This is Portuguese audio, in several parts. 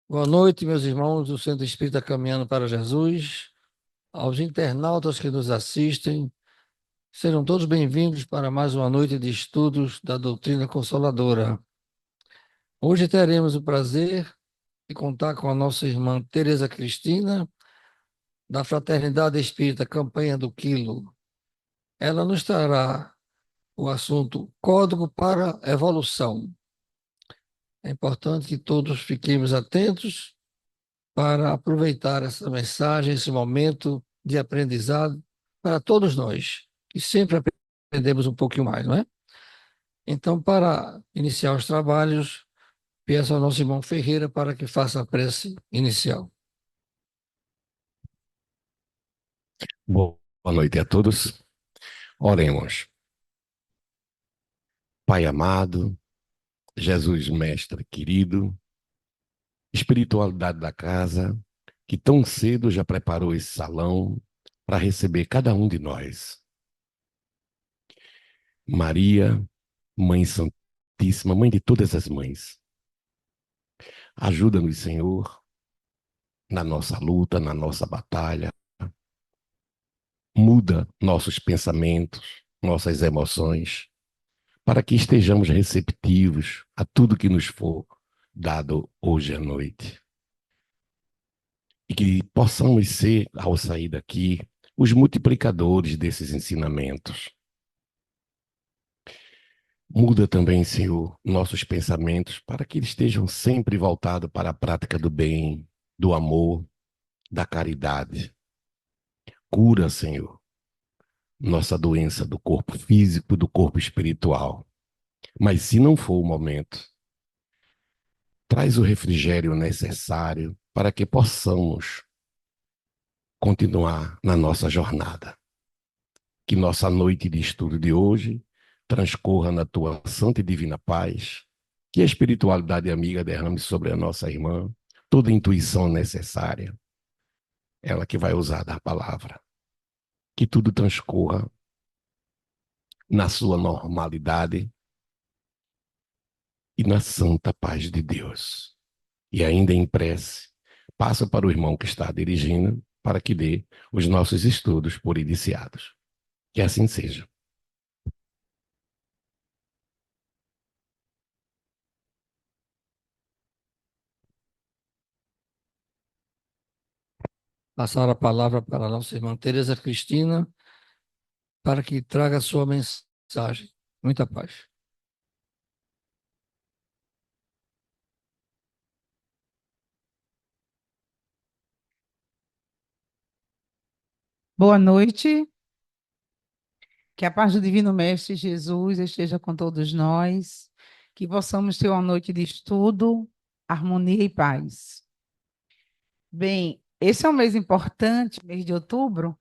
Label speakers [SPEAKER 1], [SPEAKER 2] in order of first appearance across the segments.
[SPEAKER 1] Boa noite, meus irmãos do Centro Espírita Caminhando para Jesus, aos internautas que nos assistem, sejam todos bem-vindos para mais uma noite de estudos da Doutrina Consoladora. Hoje teremos o prazer de contar com a nossa irmã Tereza Cristina, da Fraternidade Espírita Campanha do Quilo. Ela nos trará o assunto Código para Evolução. É importante que todos fiquemos atentos para aproveitar essa mensagem, esse momento de aprendizado para todos nós, que sempre aprendemos um pouquinho mais, não é? Então, para iniciar os trabalhos, peço ao nosso irmão Ferreira para que faça a prece inicial.
[SPEAKER 2] Boa noite a todos. Oremos. Pai amado, Jesus Mestre querido, espiritualidade da casa, que tão cedo já preparou esse salão para receber cada um de nós. Maria, Mãe Santíssima, Mãe de todas as mães, ajuda-nos, Senhor, na nossa luta, na nossa batalha. Muda nossos pensamentos, nossas emoções, para que estejamos receptivos a tudo que nos for dado hoje à noite. E que possamos ser, ao sair daqui, os multiplicadores desses ensinamentos. Muda também, Senhor, nossos pensamentos para que eles estejam sempre voltados para a prática do bem, do amor, da caridade. Cura, Senhor, nossa doença do corpo físico e do corpo espiritual. Mas se não for o momento, traz o refrigério necessário para que possamos continuar na nossa jornada. Que nossa noite de estudo de hoje transcorra na tua santa e divina paz, que a espiritualidade amiga derrame sobre a nossa irmã toda a intuição necessária, ela que vai usar da palavra. Que tudo transcorra na sua normalidade e na santa paz de Deus. E ainda em prece, passa para o irmão que está dirigindo, para que dê os nossos estudos por iniciados. Que assim seja.
[SPEAKER 1] Passar a palavra para a nossa irmã Tereza Cristina, para que traga a sua mensagem. Muita paz.
[SPEAKER 3] Boa noite, que a paz do Divino Mestre Jesus esteja com todos nós, que possamos ter uma noite de estudo, harmonia e paz. Bem, esse é um mês importante, mês de outubro,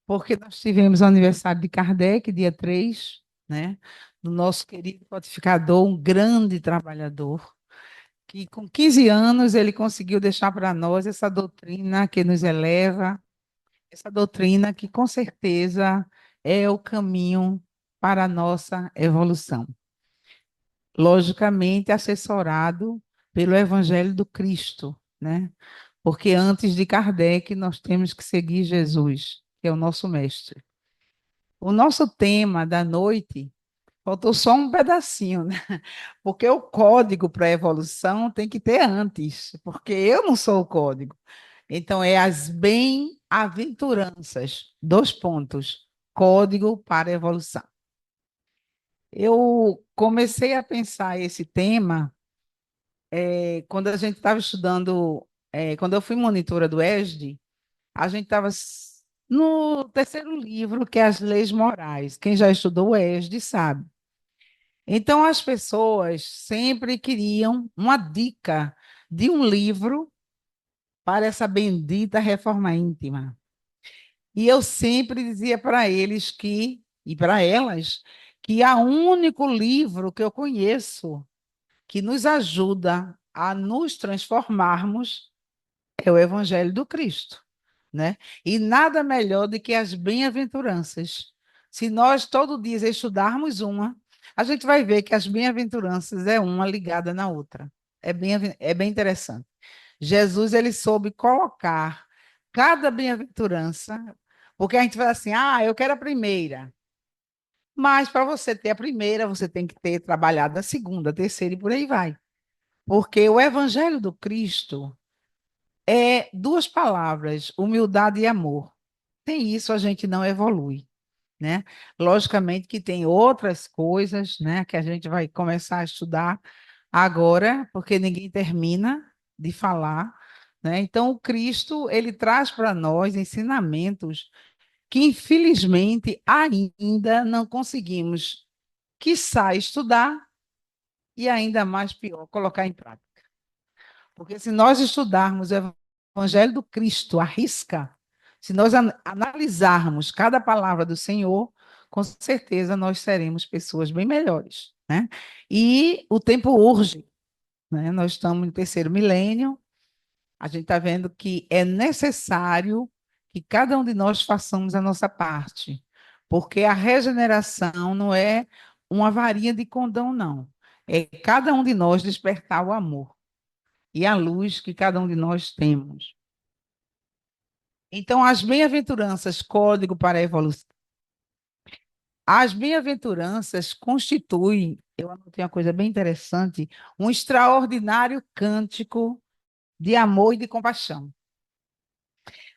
[SPEAKER 3] porque nós tivemos o aniversário de Kardec, dia 3, né? Do nosso querido codificador, um grande trabalhador, que com 15 anos ele conseguiu deixar para nós essa doutrina que nos eleva, essa doutrina que com certeza é o caminho para a nossa evolução. Logicamente, assessorado pelo Evangelho do Cristo, né? Porque antes de Kardec, nós temos que seguir Jesus, que é o nosso mestre. O nosso tema da noite, faltou só um pedacinho, né? Porque o código para a evolução tem que ter antes, porque eu não sou o código. Então, é as bem-aventuranças, dois pontos, código para a evolução. Eu comecei a pensar esse tema quando a gente estava estudando, quando eu fui monitora do ESD, a gente estava no terceiro livro, que é as Leis Morais. Quem já estudou o ESD sabe. Então, as pessoas sempre queriam uma dica de um livro para essa bendita reforma íntima. E eu sempre dizia para eles e para elas, que há um único livro que eu conheço que nos ajuda a nos transformarmos é o Evangelho do Cristo, né? E nada melhor do que as bem-aventuranças. Se nós todo dia estudarmos uma, a gente vai ver que as bem-aventuranças é uma ligada na outra. É bem interessante. Jesus, ele soube colocar cada bem-aventurança, porque a gente fala assim, eu quero a primeira. Mas para você ter a primeira, você tem que ter trabalhado a segunda, a terceira e por aí vai. Porque o evangelho do Cristo é duas palavras, humildade e amor. Sem isso a gente não evolui, né? Logicamente que tem outras coisas, né, que a gente vai começar a estudar agora, porque ninguém termina de falar, né? Então o Cristo, ele traz para nós ensinamentos que infelizmente ainda não conseguimos, quiçá estudar e ainda mais pior, colocar em prática. Porque se nós estudarmos o Evangelho do Cristo à risca, se nós analisarmos cada palavra do Senhor, com certeza nós seremos pessoas bem melhores, né? E o tempo urge, né? Nós estamos no terceiro milênio, a gente está vendo que é necessário que cada um de nós façamos a nossa parte, porque a regeneração não é uma varinha de condão, não. É cada um de nós despertar o amor e a luz que cada um de nós temos. Então, as bem-aventuranças, código para a evolução. As bem-aventuranças constituem, eu anotei uma coisa bem interessante, um extraordinário cântico de amor e de compaixão,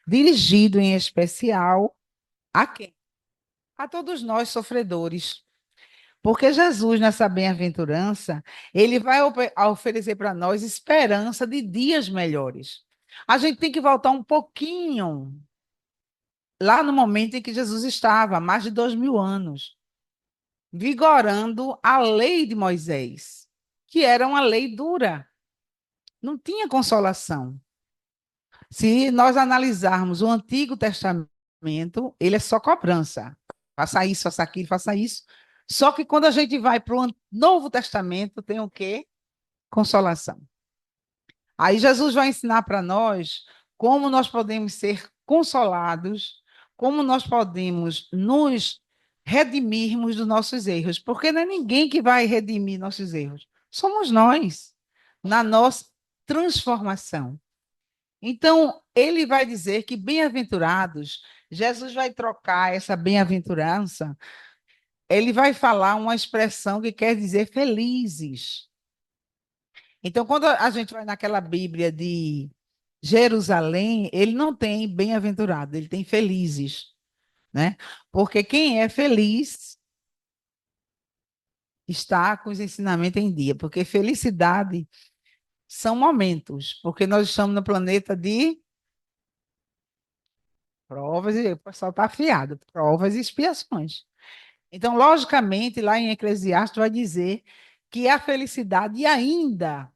[SPEAKER 3] dirigido em especial a quem? A todos nós sofredores. Porque Jesus, nessa bem-aventurança, ele vai oferecer para nós esperança de dias melhores. A gente tem que voltar um pouquinho lá no momento em que Jesus estava, há mais de 2000 anos, vigorando a lei de Moisés, que era uma lei dura, não tinha consolação. Se nós analisarmos o Antigo Testamento, ele é só cobrança. Faça isso, faça aquilo, faça isso. Só que quando a gente vai para o Novo Testamento, tem o quê? Consolação. Aí Jesus vai ensinar para nós como nós podemos ser consolados, como nós podemos nos redimirmos dos nossos erros, porque não é ninguém que vai redimir nossos erros, somos nós, na nossa transformação. Então, ele vai dizer que bem-aventurados, Jesus vai trocar essa bem-aventurança, ele vai falar uma expressão que quer dizer felizes. Então, quando a gente vai naquela Bíblia de Jerusalém, ele não tem bem-aventurado, ele tem felizes, né? Porque quem é feliz está com os ensinamentos em dia, porque felicidade são momentos, porque nós estamos no planeta de provas, e o pessoal está afiado, provas e expiações. Então, logicamente, lá em Eclesiastes vai dizer que a felicidade ainda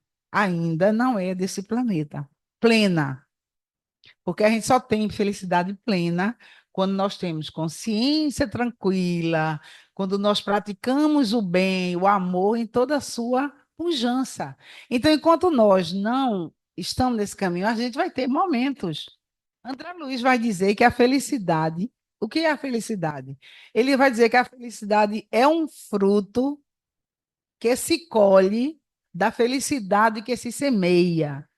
[SPEAKER 3] não é desse planeta, plena. Porque a gente só tem felicidade plena quando nós temos consciência tranquila, quando nós praticamos o bem, o amor em toda a sua pujança. Então, enquanto nós não estamos nesse caminho, a gente vai ter momentos. André Luiz vai dizer que a felicidade, o que é a felicidade? Ele vai dizer que a felicidade é um fruto que se colhe da felicidade que se semeia.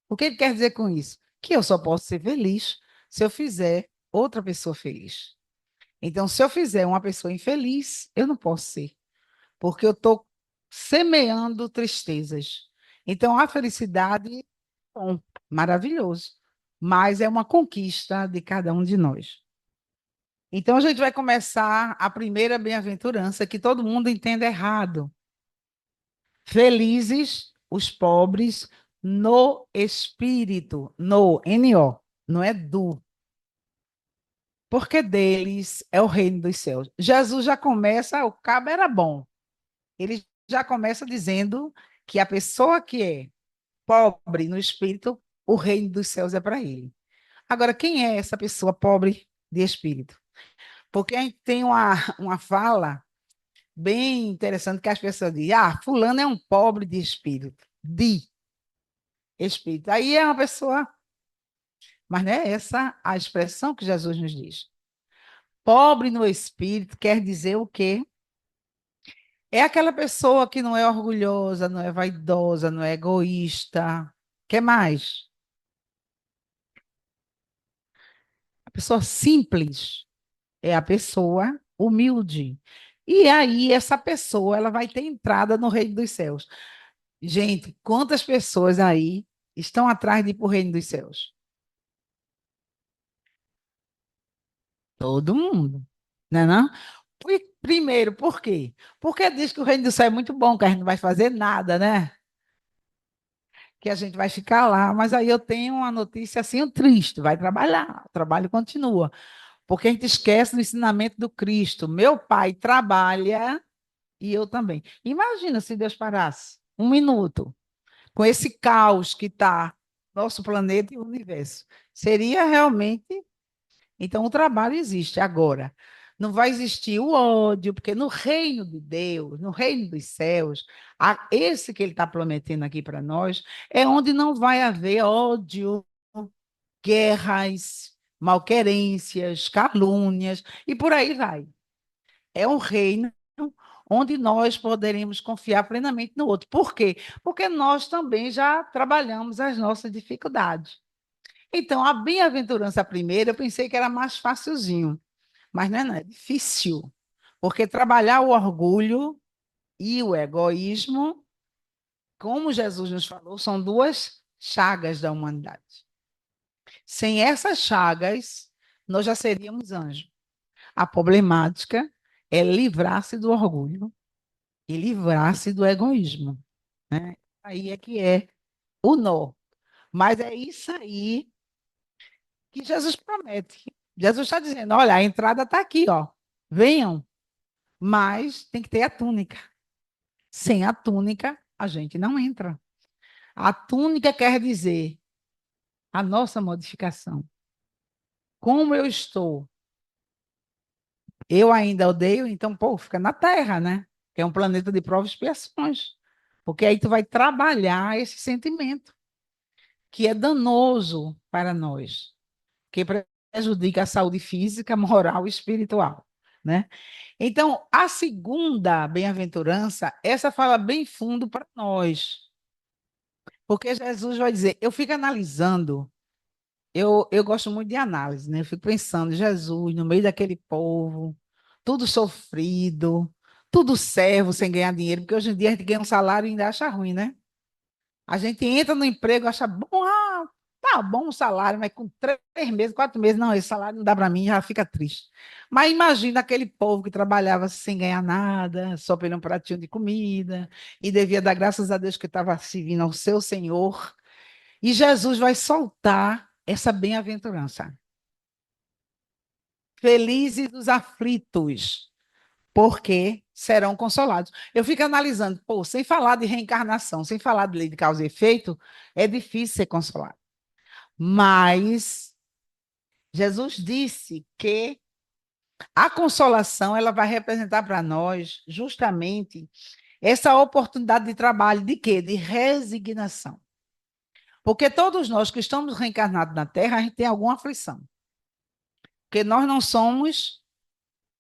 [SPEAKER 3] O que ele quer dizer com isso? Que eu só posso ser feliz se eu fizer outra pessoa feliz. Então, se eu fizer uma pessoa infeliz, eu não posso ser, porque eu estou semeando tristezas. Então, a felicidade, bom, maravilhoso, mas é uma conquista de cada um de nós. Então, a gente vai começar a primeira bem-aventurança, que todo mundo entende errado. Felizes os pobres no espírito, no, N-O, não é do. Porque deles é o reino dos céus. Jesus já começa, o cabo era bom. Ele já começa dizendo que a pessoa que é pobre no espírito, o reino dos céus é para ele. Agora, quem é essa pessoa pobre de espírito? Porque a gente tem uma fala bem interessante que as pessoas dizem, fulano é um pobre de espírito. De espírito. Aí é uma pessoa, mas não é essa a expressão que Jesus nos diz. Pobre no espírito quer dizer o quê? É aquela pessoa que não é orgulhosa, não é vaidosa, não é egoísta. Quer mais? A pessoa simples é a pessoa humilde. E aí, essa pessoa, ela vai ter entrada no reino dos céus. Gente, quantas pessoas aí estão atrás de ir para o reino dos céus? Todo mundo, né não? Primeiro, por quê? Porque diz que o reino do céu é muito bom, que a gente não vai fazer nada, né? Que a gente vai ficar lá. Mas aí eu tenho uma notícia assim, triste, vai trabalhar, o trabalho continua. Porque a gente esquece do ensinamento do Cristo. Meu pai trabalha e eu também. Imagina se Deus parasse um minuto com esse caos que está nosso planeta e o universo. Seria realmente. Então, o trabalho existe agora. Não vai existir o ódio, porque no reino de Deus, no reino dos céus, esse que ele está prometendo aqui para nós, é onde não vai haver ódio, guerras, malquerências, calúnias, e por aí vai. É um reino onde nós poderemos confiar plenamente no outro. Por quê? Porque nós também já trabalhamos as nossas dificuldades. Então, a bem-aventurança primeira, eu pensei que era mais facilzinho, mas não é, não, é difícil, porque trabalhar o orgulho e o egoísmo, como Jesus nos falou, são duas chagas da humanidade. Sem essas chagas, nós já seríamos anjos. A problemática é livrar-se do orgulho e livrar-se do egoísmo, né? Aí é que é o nó. Mas é isso aí que Jesus promete. Jesus está dizendo: olha, a entrada está aqui, ó. Venham, mas tem que ter a túnica. Sem a túnica, a gente não entra. A túnica quer dizer a nossa modificação. Como eu estou? Eu ainda odeio, então, pô, fica na Terra, né? Que é um planeta de provas e expiações. Porque aí tu vai trabalhar esse sentimento, que é danoso para nós, que prejudica a saúde física, moral e espiritual, né? Então, a segunda bem-aventurança, essa fala bem fundo para nós, porque Jesus vai dizer, eu fico analisando, eu gosto muito de análise, né? Eu fico pensando, Jesus, no meio daquele povo, tudo sofrido, tudo servo sem ganhar dinheiro, porque hoje em dia a gente ganha um salário e ainda acha ruim, né? A gente entra no emprego, acha bom, tá bom o salário, mas com 3 meses, 4 meses, não, esse salário não dá para mim, já fica triste. Mas imagina aquele povo que trabalhava sem ganhar nada, só pelo um pratinho de comida, e devia dar graças a Deus que estava servindo ao seu Senhor. E Jesus vai soltar essa bem-aventurança. Felizes os aflitos, porque serão consolados. Eu fico analisando, pô, sem falar de reencarnação, sem falar de lei de causa e efeito, é difícil ser consolado. Mas Jesus disse que a consolação ela vai representar para nós justamente essa oportunidade de trabalho de quê? De resignação. Porque todos nós que estamos reencarnados na Terra, a gente tem alguma aflição. Porque nós não somos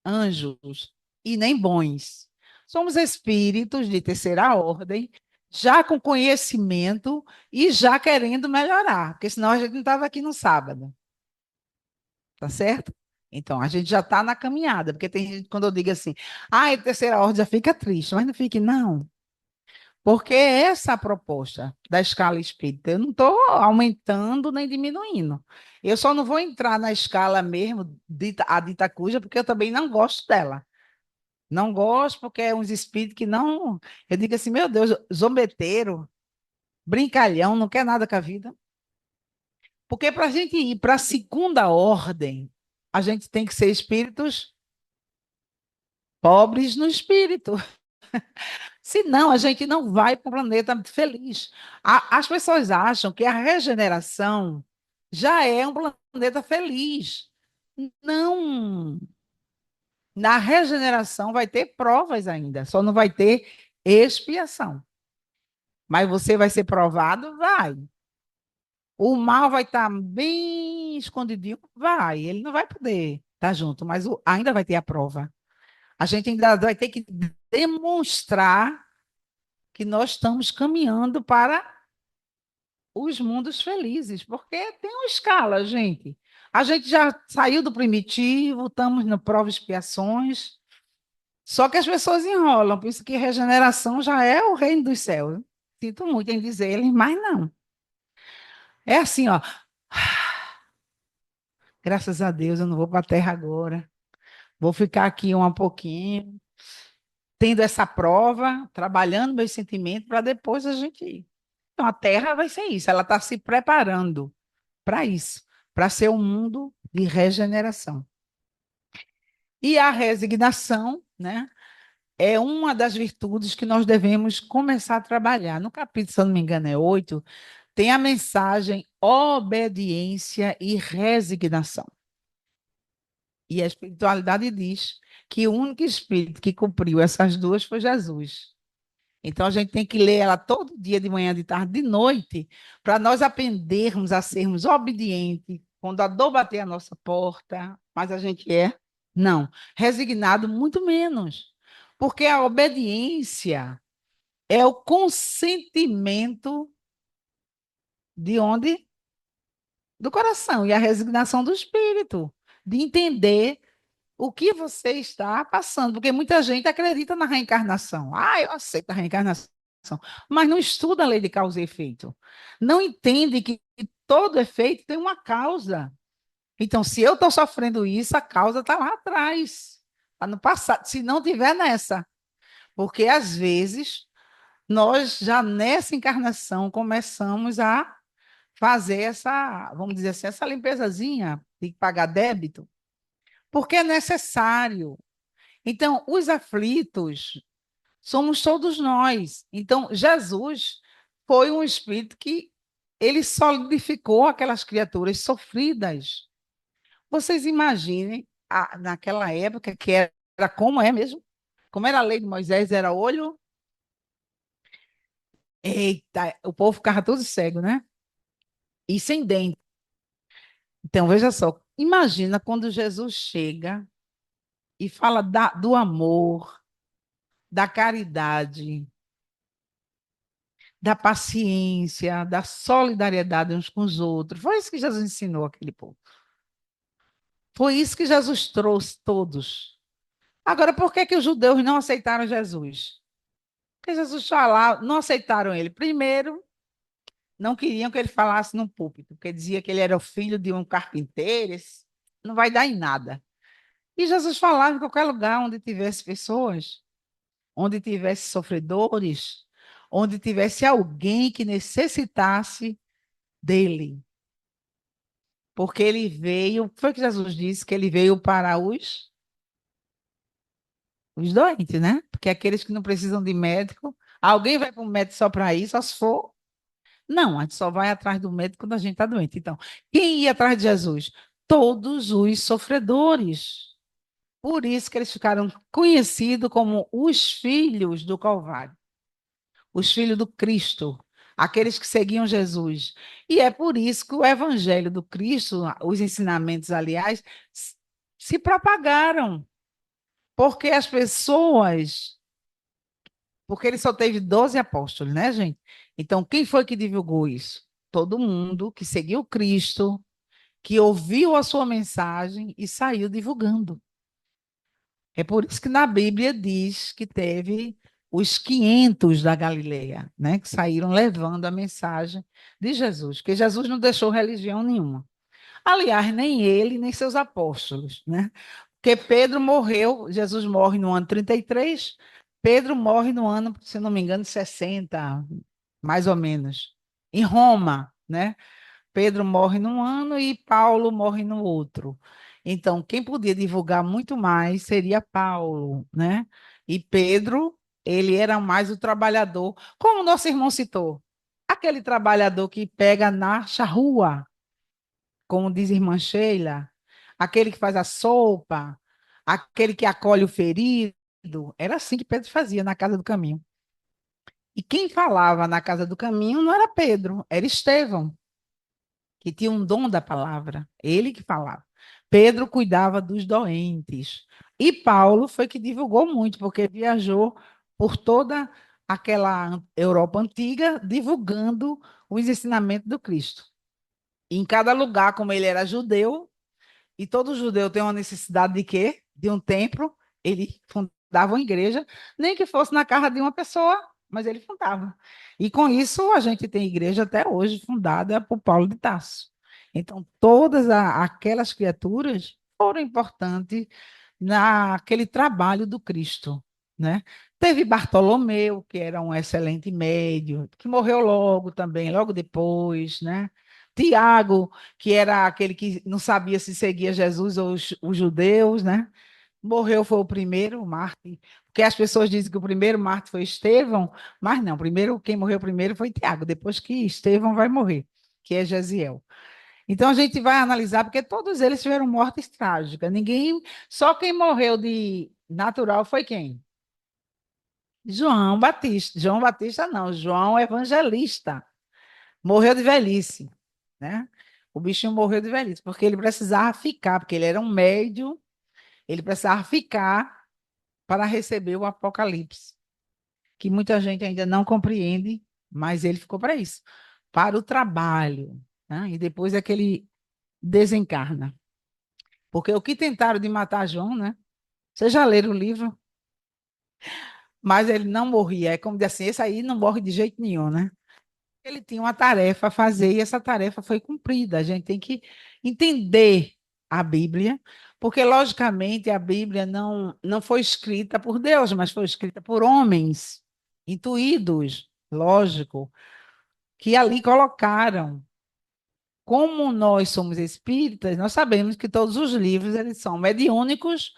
[SPEAKER 3] anjos e nem bons. Somos espíritos de terceira ordem, já com conhecimento e já querendo melhorar, porque senão a gente não estava aqui no sábado, tá certo? Então, a gente já está na caminhada, porque tem gente, quando eu digo assim, é terceira ordem, já fica triste, mas não fique, não. Porque essa é a proposta da escala espírita. Eu não estou aumentando nem diminuindo. Eu só não vou entrar na escala mesmo, a dita cuja, porque eu também não gosto dela. Não gosto porque é uns espíritos que não. Eu digo assim, meu Deus, zombeteiro, brincalhão, não quer nada com a vida. Porque para a gente ir para a segunda ordem, a gente tem que ser espíritos pobres no espírito. Senão, a gente não vai para o planeta feliz. As pessoas acham que a regeneração já é um planeta feliz. Não. Na regeneração vai ter provas ainda, só não vai ter expiação. Mas você vai ser provado? Vai. O mal vai estar bem escondidinho? Vai. Ele não vai poder estar junto, mas ainda vai ter a prova. A gente ainda vai ter que demonstrar que nós estamos caminhando para os mundos felizes, porque tem uma escala, gente. A gente já saiu do primitivo, estamos no prova e expiações, só que as pessoas enrolam, por isso que regeneração já é o reino dos céus. Sinto muito em dizer eles, mas não. É assim, ó. Graças a Deus, eu não vou para a terra agora. Vou ficar aqui um pouquinho, tendo essa prova, trabalhando meus sentimentos, para depois a gente ir. Então, a terra vai ser isso, ela está se preparando para isso, para ser um mundo de regeneração. E a resignação, né, é uma das virtudes que nós devemos começar a trabalhar. No capítulo, se eu não me engano, é 8, tem a mensagem obediência e resignação. E a espiritualidade diz que o único espírito que cumpriu essas duas foi Jesus. Então a gente tem que ler ela todo dia, de manhã, de tarde, de noite, para nós aprendermos a sermos obedientes quando a dor bater a nossa porta, mas a gente é? Não. Resignado, muito menos. Porque a obediência é o consentimento de onde? Do coração, e a resignação do espírito, de entender o que você está passando, porque muita gente acredita na reencarnação. Ah, eu aceito a reencarnação, mas não estuda a lei de causa e efeito. Não entende que todo efeito tem uma causa. Então, se eu estou sofrendo isso, a causa está lá atrás, está no passado, se não tiver nessa. Porque, às vezes, nós já nessa encarnação começamos a fazer essa, vamos dizer assim, essa limpezazinha de pagar débito, porque é necessário. Então, os aflitos somos todos nós. Então, Jesus foi um espírito que ele solidificou aquelas criaturas sofridas. Vocês imaginem, naquela época, que era como é mesmo? Como era a lei de Moisés, era olho. Eita, o povo ficava todo cego, né? E sem dente. Então, veja só, imagina quando Jesus chega e fala do amor, da caridade, da paciência, da solidariedade uns com os outros. Foi isso que Jesus ensinou aquele povo. Foi isso que Jesus trouxe todos. Agora, por que que os judeus não aceitaram Jesus? Porque Jesus falava, não aceitaram ele. Primeiro, não queriam que ele falasse no púlpito, porque dizia que ele era o filho de um carpinteiro, não vai dar em nada. E Jesus falava em qualquer lugar onde tivesse pessoas, onde tivesse sofredores, onde tivesse alguém que necessitasse dele. Porque ele veio, foi o que Jesus disse, que ele veio para os doentes, né? Porque aqueles que não precisam de médico, alguém vai para um médico só para isso, só se for. Não, a gente só vai atrás do médico quando a gente está doente. Então, quem ia atrás de Jesus? Todos os sofredores. Por isso que eles ficaram conhecidos como os filhos do Calvário, os filhos do Cristo, aqueles que seguiam Jesus. E é por isso que o evangelho do Cristo, os ensinamentos, aliás, se propagaram, porque as pessoas, porque ele só teve 12 apóstolos, né, gente? Então, quem foi que divulgou isso? Todo mundo que seguiu Cristo, que ouviu a sua mensagem e saiu divulgando. É por isso que na Bíblia diz que teve os 500 da Galileia, né, que saíram levando a mensagem de Jesus, porque Jesus não deixou religião nenhuma. Aliás, nem ele, nem seus apóstolos, né? Porque Pedro morreu, Jesus morre no ano 33, Pedro morre no ano, se não me engano, 60, mais ou menos, em Roma, né? Pedro morre num ano e Paulo morre no outro. Então, quem podia divulgar muito mais seria Paulo, né? E Pedro, ele era mais o trabalhador, como o nosso irmão citou, aquele trabalhador que pega na charrua, como diz a irmã Sheila, aquele que faz a sopa, aquele que acolhe o ferido. Era assim que Pedro fazia na casa do caminho. E quem falava na casa do caminho não era Pedro, era Estevão, que tinha um dom da palavra, ele que falava. Pedro cuidava dos doentes. E Paulo foi que divulgou muito, porque viajou por toda aquela Europa antiga, divulgando os ensinamentos do Cristo. E em cada lugar, como ele era judeu, e todo judeu tem uma necessidade de quê? De um templo, ele fundava uma igreja, nem que fosse na casa de uma pessoa, mas ele fundava. E com isso a gente tem igreja até hoje fundada por Paulo de Tarso. Então, aquelas criaturas foram importantes naquele trabalho do Cristo, né? Teve Bartolomeu, que era um excelente médium, que morreu logo também, logo depois, né? Tiago, que era aquele que não sabia se seguia Jesus ou os judeus, né? Morreu, foi o primeiro mártir, porque as pessoas dizem que o primeiro mártir foi Estevão, mas não, primeiro, quem morreu primeiro foi Tiago, depois que Estevão vai morrer, que é Gesiel. Então a gente vai analisar, porque todos eles tiveram mortes trágicas. Ninguém, só quem morreu de natural foi quem? João Batista. João Batista não, João Evangelista. Morreu de velhice, né? O bichinho morreu de velhice, porque ele precisava ficar, porque ele era um médium, ele precisava ficar para receber o Apocalipse, que muita gente ainda não compreende, mas ele ficou para isso, para o trabalho, né? E depois é que ele desencarna. Porque o que tentaram de matar João, né? Vocês já leram o livro? Mas ele não morria. É como dizer assim, esse aí não morre de jeito nenhum, né? Ele tinha uma tarefa a fazer e essa tarefa foi cumprida. A gente tem que entender a Bíblia, porque, logicamente, a Bíblia não foi escrita por Deus, mas foi escrita por homens intuídos, lógico, que ali colocaram. Como nós somos espíritas, nós sabemos que todos os livros eles são mediúnicos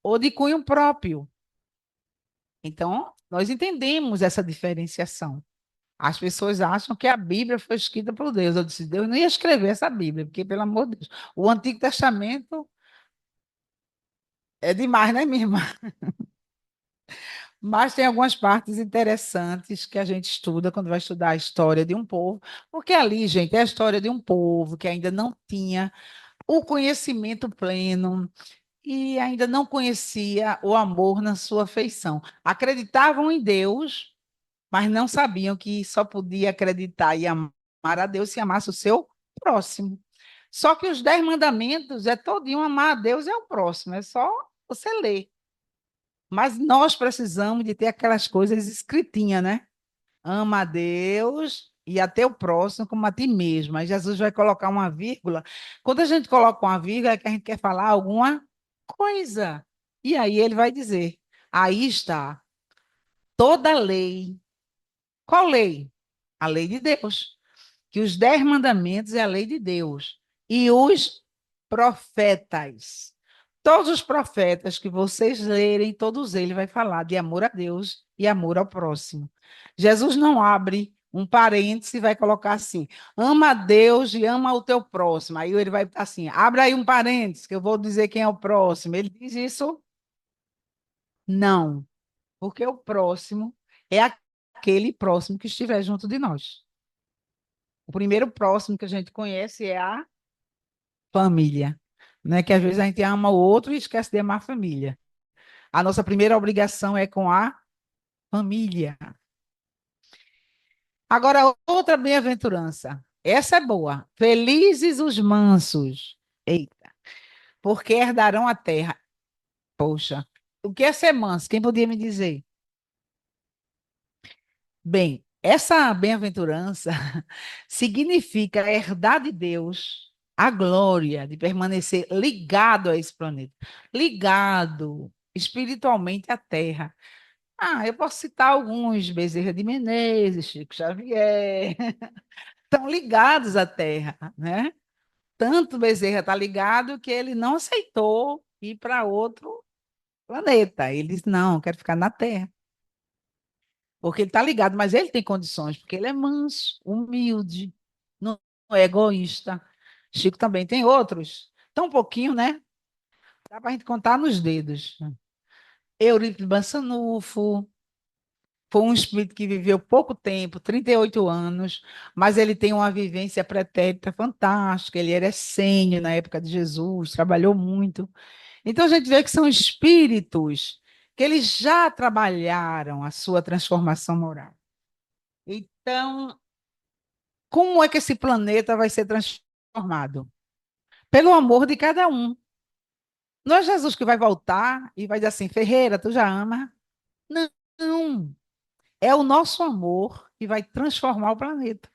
[SPEAKER 3] ou de cunho próprio. Então, nós entendemos essa diferenciação. As pessoas acham que a Bíblia foi escrita por Deus. Eu disse, Deus não ia escrever essa Bíblia, porque, pelo amor de Deus, o Antigo Testamento é demais, né, minha irmã? Mas tem algumas partes interessantes que a gente estuda quando vai estudar a história de um povo, porque ali, gente, é a história de um povo que ainda não tinha o conhecimento pleno e ainda não conhecia o amor na sua feição. Acreditavam em Deus, mas não sabiam que só podia acreditar e amar a Deus se amasse o seu próximo. Só que os 10 mandamentos é todinho amar a Deus e ao próximo, é só você ler. Mas nós precisamos de ter aquelas coisas escritinhas, né? Ama a Deus e a teu próximo como a ti mesmo. Aí Jesus vai colocar uma vírgula. Quando a gente coloca uma vírgula, é que a gente quer falar alguma coisa. E aí ele vai dizer: aí está toda a lei. Qual lei? A lei de Deus. Que os 10 mandamentos é a lei de Deus. E os profetas. Todos os profetas que vocês lerem, todos eles vai falar de amor a Deus e amor ao próximo. Jesus não abre um parêntese e vai colocar assim: ama a Deus e ama o teu próximo. Aí ele vai assim: abre aí um parêntese que eu vou dizer quem é o próximo. Ele diz isso? Não, porque o próximo é aquele próximo que estiver junto de nós. O primeiro próximo que a gente conhece é a família, né? Que às vezes a gente ama o outro e esquece de amar a família. A nossa primeira obrigação é com a família. Agora, outra bem-aventurança. Essa é boa. Felizes os mansos. Eita, porque herdarão a terra. Poxa, o que é ser manso? Quem podia me dizer? Bem, essa bem-aventurança significa herdar de Deus a glória de permanecer ligado a esse planeta, ligado espiritualmente à Terra. Ah, eu posso citar alguns, Bezerra de Menezes, Chico Xavier, estão ligados à Terra, né? Tanto Bezerra está ligado que ele não aceitou ir para outro planeta. Ele disse, não, eu quero ficar na Terra. Porque ele está ligado, mas ele tem condições, porque ele é manso, humilde, não é egoísta. Chico também tem outros. Tão pouquinho, né? Dá para a gente contar nos dedos. Eurípides Bassanufo foi um espírito que viveu pouco tempo, 38 anos, mas ele tem uma vivência pretérita fantástica. Ele era essênio na época de Jesus, trabalhou muito. Então a gente vê que são espíritos que eles já trabalharam a sua transformação moral. Então, como é que esse planeta vai ser transformado? Pelo amor de cada um. Não é Jesus que vai voltar e vai dizer assim, Ferreira, tu já ama? Não. É o nosso amor que vai transformar o planeta.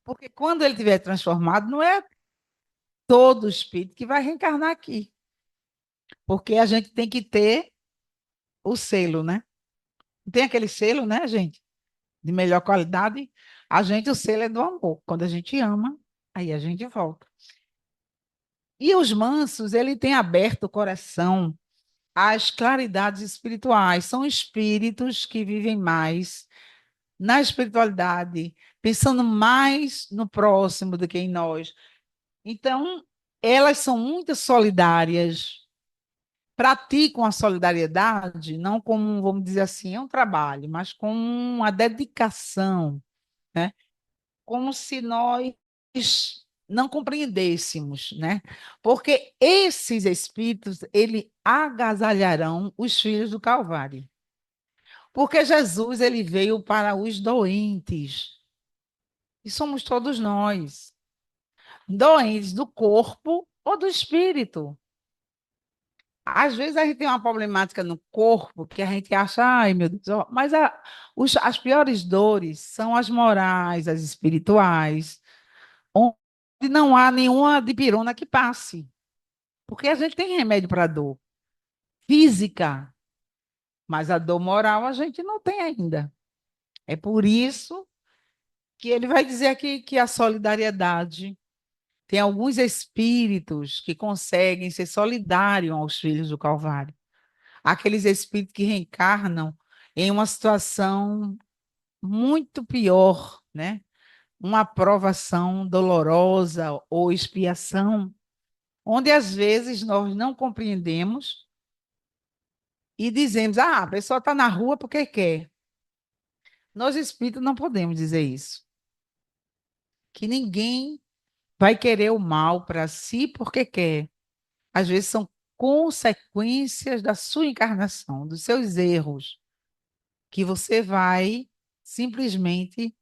[SPEAKER 3] Porque quando ele tiver transformado, não é todo o espírito que vai reencarnar aqui. Porque a gente tem que ter o selo, né? Tem aquele selo, né, gente? De melhor qualidade. O selo é do amor. Quando a gente ama, aí a gente volta. E os mansos, ele tem aberto o coração às claridades espirituais. São espíritos que vivem mais na espiritualidade, pensando mais no próximo do que em nós. Então, elas são muito solidárias, praticam a solidariedade, não como, vamos dizer assim, é um trabalho, mas como uma dedicação, né? Como se nós não compreendêssemos, né? Porque esses espíritos, ele agasalharão os filhos do Calvário. Porque Jesus, ele veio para os doentes, e somos todos nós, doentes do corpo ou do espírito. Às vezes a gente tem uma problemática no corpo que a gente acha, ai meu Deus, mas as piores dores são as morais, as espirituais, onde não há nenhuma dipirona que passe. Porque a gente tem remédio para dor física, mas a dor moral a gente não tem ainda. É por isso que ele vai dizer aqui que a solidariedade tem alguns espíritos que conseguem ser solidários aos filhos do Calvário. Aqueles espíritos que reencarnam em uma situação muito pior, né? Uma provação dolorosa ou expiação, onde às vezes nós não compreendemos e dizemos: ah, a pessoa está na rua porque quer. Nós espíritos não podemos dizer isso. Que ninguém vai querer o mal para si porque quer. Às vezes são consequências da sua encarnação, dos seus erros, que você vai simplesmente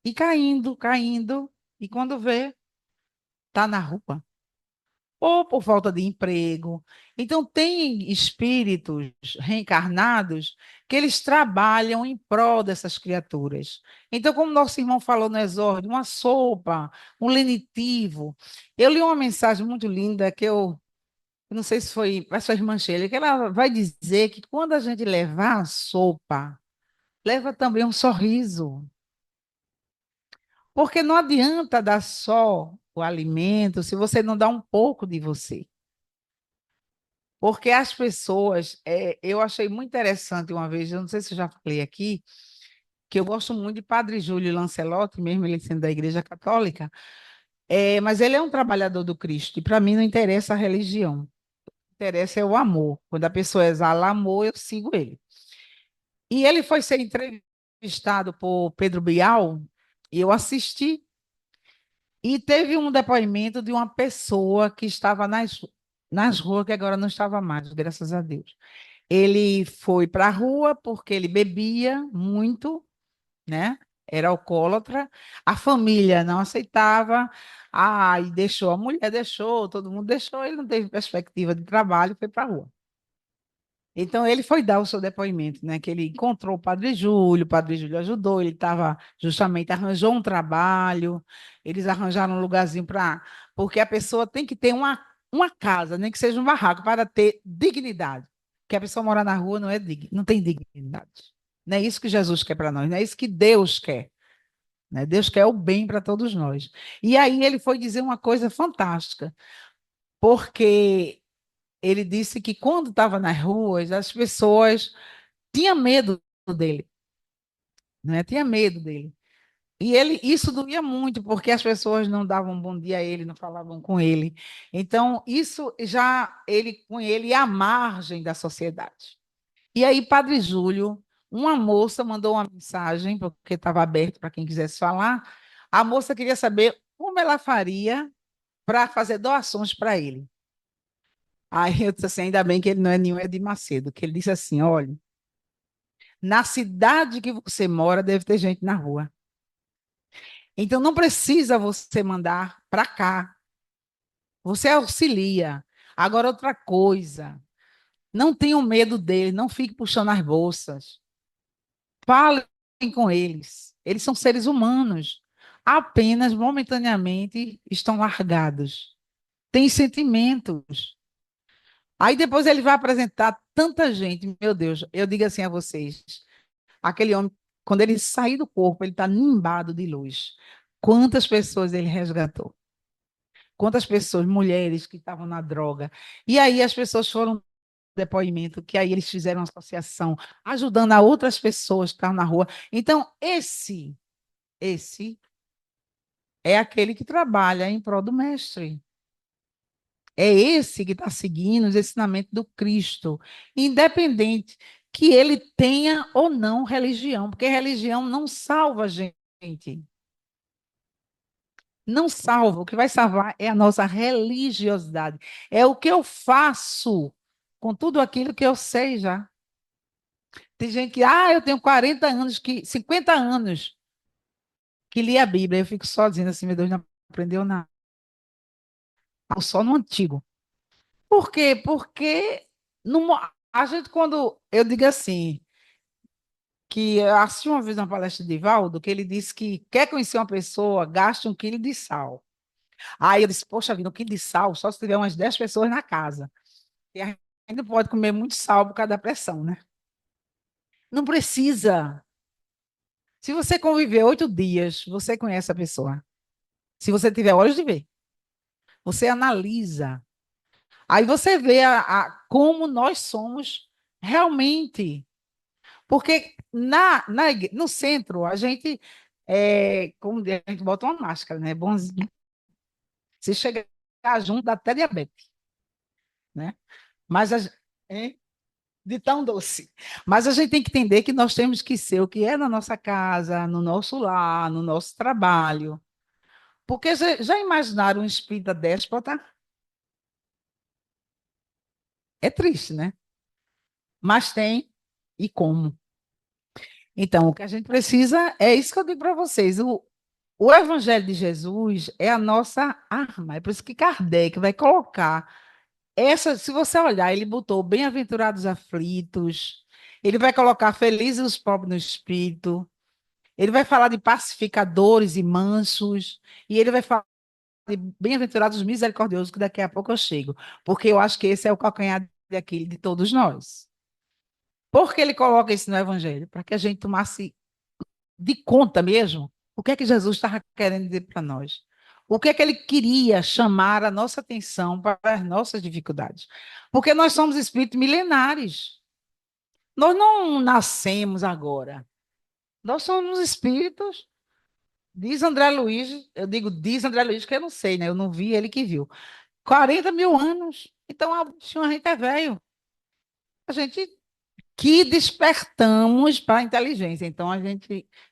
[SPEAKER 3] ir caindo, caindo, e quando vê, está na rua. Ou por falta de emprego. Então, tem espíritos reencarnados que eles trabalham em prol dessas criaturas. Então, como nosso irmão falou no exórdio, uma sopa, um lenitivo. Eu li uma mensagem muito linda que eu não sei se foi a sua irmã Sheila, que ela vai dizer que quando a gente levar a sopa, leva também um sorriso. Porque não adianta dar só o alimento se você não dá um pouco de você. Porque as pessoas, eu achei muito interessante uma vez, eu não sei se eu já falei aqui, que eu gosto muito de Padre Júlio Lancelotti, mesmo ele sendo da Igreja Católica, mas ele é um trabalhador do Cristo, e para mim não interessa a religião, interessa é o amor. Quando a pessoa exala amor, eu sigo ele. E ele foi ser entrevistado por Pedro Bial, e eu assisti, e teve um depoimento de uma pessoa que estava nas ruas, que agora não estava mais, graças a Deus. Ele foi para a rua porque ele bebia muito, né? Era alcoólatra. A família não aceitava. E deixou, a mulher deixou, todo mundo deixou, ele não teve perspectiva de trabalho, foi para a rua. Então, ele foi dar o seu depoimento, né? Que ele encontrou o Padre Júlio ajudou, ele estava justamente, arranjou um trabalho, eles arranjaram um lugarzinho para. Porque a pessoa tem que ter uma casa, nem que seja um barraco, para ter dignidade. Porque a pessoa morar na rua não é não tem dignidade. Não é isso que Jesus quer para nós, não é isso que Deus quer. Né? Deus quer o bem para todos nós. E aí ele foi dizer uma coisa fantástica, porque ele disse que quando estava nas ruas, as pessoas tinham medo dele, né? Tinha medo dele. E isso doía muito, porque as pessoas não davam um bom dia a ele, não falavam com ele. Então, isso já ele com ele à margem da sociedade. E aí, Padre Júlio, uma moça mandou uma mensagem, porque estava aberto para quem quisesse falar. A moça queria saber como ela faria para fazer doações para ele. Aí eu disse assim, ainda bem que ele não é nenhum Edir Macedo, que ele disse assim, olha, na cidade que você mora deve ter gente na rua. Então não precisa você mandar para cá. Você auxilia. Agora outra coisa, não tenham medo dele, não fique puxando as bolsas. Falem com eles. Eles são seres humanos. Apenas momentaneamente estão largados. Têm sentimentos. Aí depois ele vai apresentar tanta gente, meu Deus, eu digo assim a vocês, aquele homem, quando ele sair do corpo, ele está nimbado de luz. Quantas pessoas ele resgatou? Quantas pessoas, mulheres que estavam na droga. E aí as pessoas foram no depoimento, que aí eles fizeram uma associação, ajudando a outras pessoas que estavam na rua. Então, esse é aquele que trabalha em prol do mestre. É esse que está seguindo os ensinamentos do Cristo, independente que ele tenha ou não religião, porque religião não salva a gente. Não salva. O que vai salvar é a nossa religiosidade. É o que eu faço com tudo aquilo que eu sei já. Tem gente que, eu tenho 40 anos, 50 anos que li a Bíblia. Eu fico só dizendo assim, meu Deus, não aprendeu nada. Só no antigo. Por quê? Porque a gente, quando eu digo assim, que eu assisti uma vez uma palestra de Valdo, que ele disse que quer conhecer uma pessoa, gaste 1 quilo de sal. Aí eu disse, poxa vida, 1 quilo de sal, só se tiver umas 10 pessoas na casa. E a gente não pode comer muito sal por causa da pressão, né? Não precisa. Se você conviver 8 dias, você conhece a pessoa. Se você tiver olhos de ver, você analisa. Aí você vê como nós somos realmente. Porque no centro, a gente, como a gente bota uma máscara, né? Bonzinho. Se chegar junto, dá até diabetes, né? Mas é, de tão doce. Mas a gente tem que entender que nós temos que ser o que é na nossa casa, no nosso lar, no nosso trabalho. Porque já imaginaram um espírita déspota? É triste, né? Mas tem e como. Então, o que a gente precisa é isso que eu digo para vocês. O Evangelho de Jesus é a nossa arma. É por isso que Kardec vai colocar essa. Se você olhar, ele botou bem-aventurados aflitos, ele vai colocar felizes os pobres no espírito, ele vai falar de pacificadores e mansos, e ele vai falar de bem-aventurados os misericordiosos, que daqui a pouco eu chego, porque eu acho que esse é o calcanhar de Aquiles de todos nós. Por que ele coloca isso no Evangelho? Para que a gente tomasse de conta mesmo o que é que Jesus estava querendo dizer para nós. O que é que ele queria chamar a nossa atenção para as nossas dificuldades. Porque nós somos espíritos milenares. Nós não nascemos agora. Nós somos espíritos, diz André Luiz, eu digo diz André Luiz, que eu não sei, né? Eu não vi, ele que viu. 40 mil anos. Então, a gente é velho. A gente que despertamos para a inteligência. Então,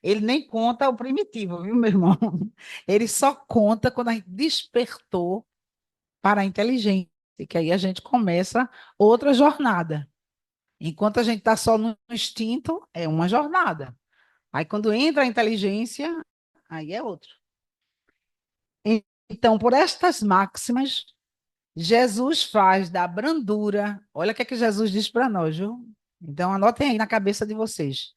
[SPEAKER 3] ele nem conta o primitivo, viu, meu irmão? Ele só conta quando a gente despertou para a inteligência, que aí a gente começa outra jornada. Enquanto a gente está só no instinto, é uma jornada. Aí, quando entra a inteligência, aí é outro. Então, por estas máximas, Jesus faz da brandura. Olha o que é que Jesus diz para nós, viu? Então, anotem aí na cabeça de vocês.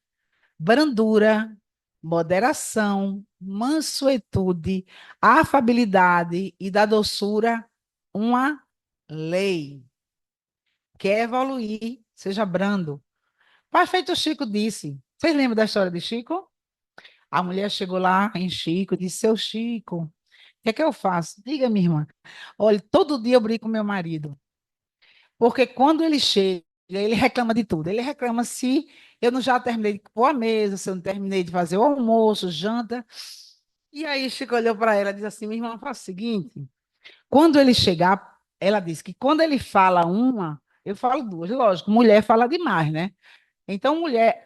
[SPEAKER 3] Brandura, moderação, mansuetude, afabilidade e da doçura uma lei. Quer evoluir, seja brando. Pai feito Chico disse. Vocês lembram da história de Chico? A mulher chegou lá em Chico e disse: Seu Chico, o que é que eu faço? Diga, minha irmã. Olha, todo dia eu brigo com meu marido. Porque quando ele chega, ele reclama de tudo. Ele reclama se eu não já terminei de pôr a mesa, se eu não terminei de fazer o almoço, janta. E aí Chico olhou para ela e disse assim: minha irmã, faz o seguinte: quando ele chegar, ela disse que quando ele fala uma, eu falo duas. Lógico, mulher fala demais, né? Então,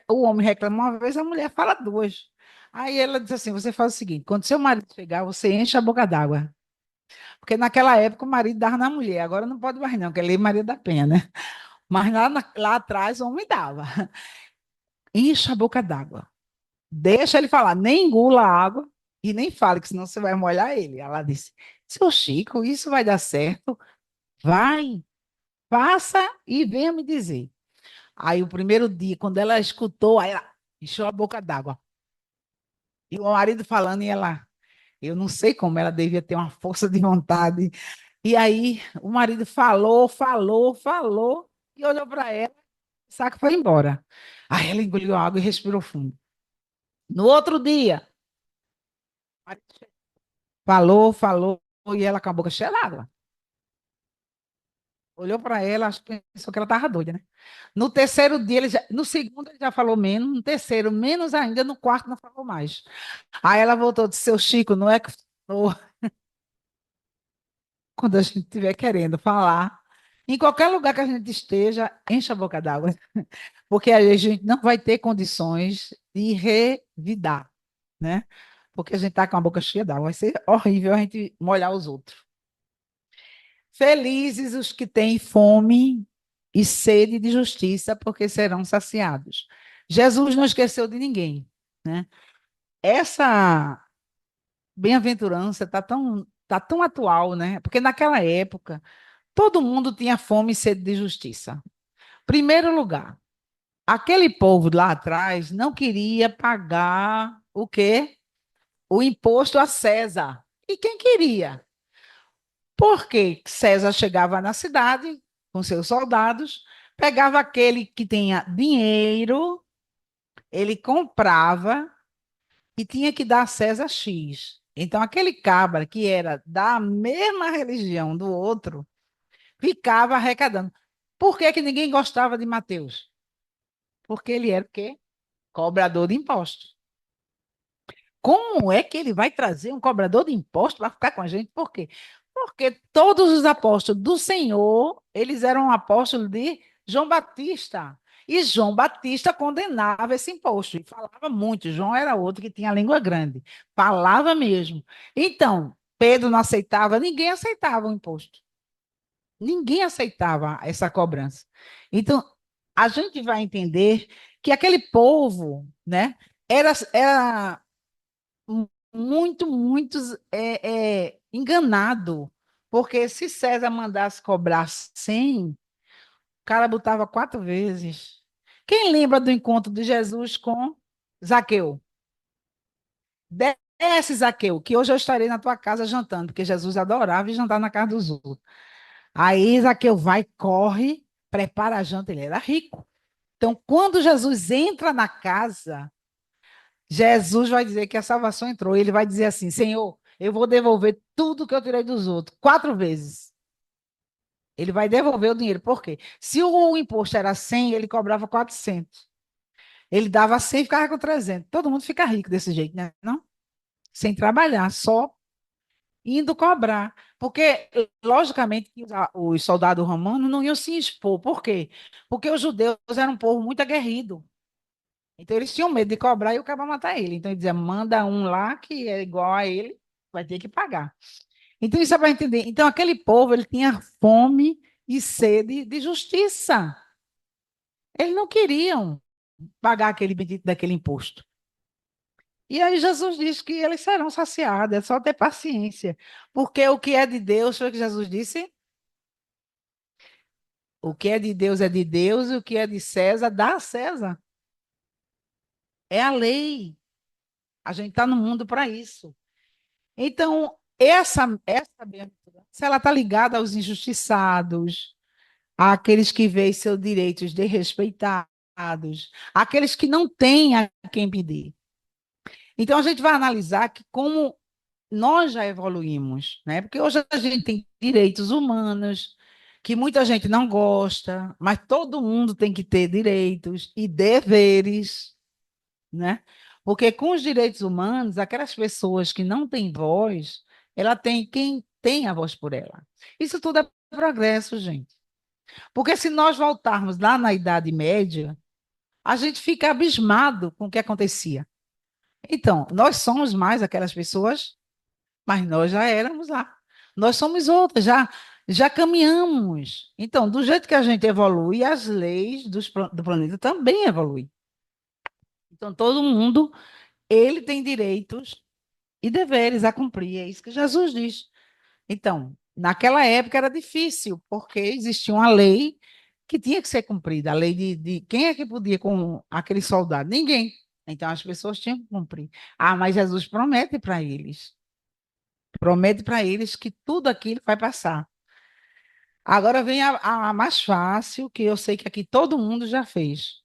[SPEAKER 3] o homem reclama uma vez, a mulher fala duas. Aí ela disse assim: você faz o seguinte: quando seu marido chegar, você enche a boca d'água. Porque naquela época o marido dava na mulher, agora não pode mais não, que é Lei Maria da Penha, né? Mas lá atrás o homem dava. Enche a boca d'água. Deixa ele falar, nem engula a água e nem fale, que senão você vai molhar ele. Ela disse, seu Chico, isso vai dar certo? Vai, faça e venha me dizer. Aí o primeiro dia, quando ela escutou, aí ela encheu a boca d'água. E o marido falando, e ela, eu não sei como ela devia ter uma força de vontade. E aí o marido falou, falou, falou, e olhou para ela, o saco foi embora. Aí ela engoliu a água e respirou fundo. No outro dia, o marido falou, falou, e ela com a boca cheia d'água. Olhou para ela, acho que pensou que ela estava doida, né? No terceiro dia, no segundo ele já falou menos, no terceiro, menos ainda, no quarto não falou mais. Aí ela voltou e disse, seu Chico, não é que quando a gente estiver querendo falar, em qualquer lugar que a gente esteja, enche a boca d'água, porque a gente não vai ter condições de revidar, né? Porque a gente está com a boca cheia d'água, vai ser horrível a gente molhar os outros. Felizes os que têm fome e sede de justiça, porque serão saciados. Jesus não esqueceu de ninguém, né? Essa bem-aventurança tá tão atual, né? Porque naquela época todo mundo tinha fome e sede de justiça. Primeiro lugar, aquele povo lá atrás não queria pagar o quê? O imposto a César. E quem queria? Porque César chegava na cidade com seus soldados, pegava aquele que tinha dinheiro, ele comprava e tinha que dar a César X. Então, aquele cabra que era da mesma religião do outro, ficava arrecadando. Por que que ninguém gostava de Mateus? Porque ele era o quê? Cobrador de impostos. Como é que ele vai trazer um cobrador de impostos para ficar com a gente? Por quê? Porque todos os apóstolos do Senhor, eles eram apóstolos de João Batista. E João Batista condenava esse imposto e falava muito. João era outro que tinha a língua grande, falava mesmo. Então, Pedro não aceitava, ninguém aceitava o imposto. Ninguém aceitava essa cobrança. Então, a gente vai entender que aquele povo, né, era muito enganado, porque se César mandasse cobrar 100, o cara botava 4 vezes. Quem lembra do encontro de Jesus com Zaqueu? Desce, Zaqueu, que hoje eu estarei na tua casa jantando, porque Jesus adorava ir jantar na casa dos outros. Aí Zaqueu vai, corre, prepara a janta, ele era rico. Então, quando Jesus entra na casa, Jesus vai dizer que a salvação entrou. E ele vai dizer assim: Senhor, eu vou devolver tudo que eu tirei dos outros, 4 vezes. Ele vai devolver o dinheiro. Por quê? Se o imposto era 100, ele cobrava 400. Ele dava 100 e ficava com 300. Todo mundo fica rico desse jeito, né? Não? Sem trabalhar, só indo cobrar. Porque, logicamente, os soldados romanos não iam se expor. Por quê? Porque os judeus eram um povo muito aguerrido. Então eles tinham medo de cobrar e o cara matar ele. Então ele dizia, manda um lá que é igual a ele, vai ter que pagar. Então isso é para entender. Então aquele povo, ele tinha fome e sede de justiça. Eles não queriam pagar aquele bendito daquele imposto. E aí Jesus diz que eles serão saciados, é só ter paciência. Porque o que é de Deus, foi o que Jesus disse? O que é de Deus, e o que é de César, dá a César. É a lei. A gente está no mundo para isso. Então, essa bem-aventurança, ela está ligada aos injustiçados, àqueles que veem seus direitos desrespeitados, àqueles que não têm a quem pedir. Então, a gente vai analisar que como nós já evoluímos, né? Porque hoje a gente tem direitos humanos, que muita gente não gosta, mas todo mundo tem que ter direitos e deveres, né? Porque com os direitos humanos, aquelas pessoas que não têm voz, ela tem quem tem a voz por ela. Isso tudo é progresso, gente. Porque se nós voltarmos lá na Idade Média, a gente fica abismado com o que acontecia. Então, nós somos mais aquelas pessoas, mas nós já éramos lá. Nós somos outras, já caminhamos. Então, do jeito que a gente evolui, as leis do planeta também evoluem. Então, todo mundo, ele tem direitos e deveres a cumprir, é isso que Jesus diz. Então, naquela época era difícil, porque existia uma lei que tinha que ser cumprida, a lei de quem é que podia com aquele soldado? Ninguém. Então, as pessoas tinham que cumprir. Ah, mas Jesus promete para eles que tudo aquilo vai passar. Agora vem a mais fácil, que eu sei que aqui todo mundo já fez.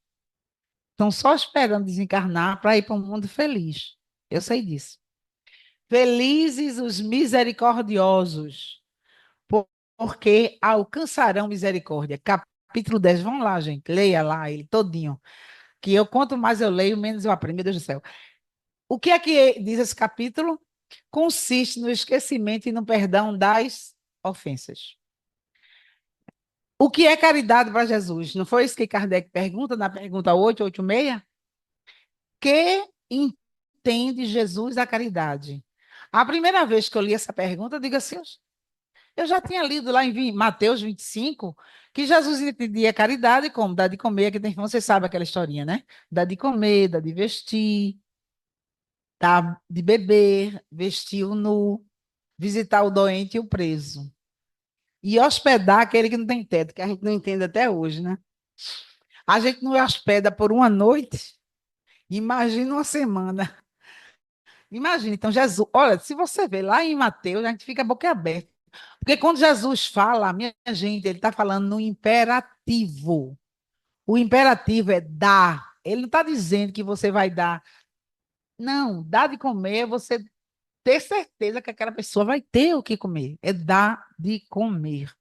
[SPEAKER 3] Estão só esperando desencarnar para ir para um mundo feliz. Eu sei disso. Felizes os misericordiosos, porque alcançarão misericórdia. Capítulo 10, vamos lá, gente, leia lá ele todinho, que eu quanto mais eu leio, menos eu aprendo, meu Deus do céu. O que é que diz esse capítulo? Consiste no esquecimento e no perdão das ofensas. O que é caridade para Jesus? Não foi isso que Kardec pergunta na pergunta 886? Que entende Jesus a caridade? A primeira vez que eu li essa pergunta, eu digo assim, eu já tinha lido lá em Mateus 25 que Jesus entendia caridade como dar de comer, que tem, você sabe aquela historinha, né? Dar de comer, dar de vestir, dar de beber, vestir o nu, visitar o doente e o preso. E hospedar aquele que não tem teto, que a gente não entende até hoje, né? A gente não hospeda por uma noite, imagina uma semana. Imagina, então Jesus, olha, se você vê lá em Mateus, a gente fica boca aberta. Porque quando Jesus fala, minha gente, ele está falando no imperativo. O imperativo é dar. Ele não está dizendo que você vai dar. Não, dar de comer é você ter certeza que aquela pessoa vai ter o que comer. É dar de comer.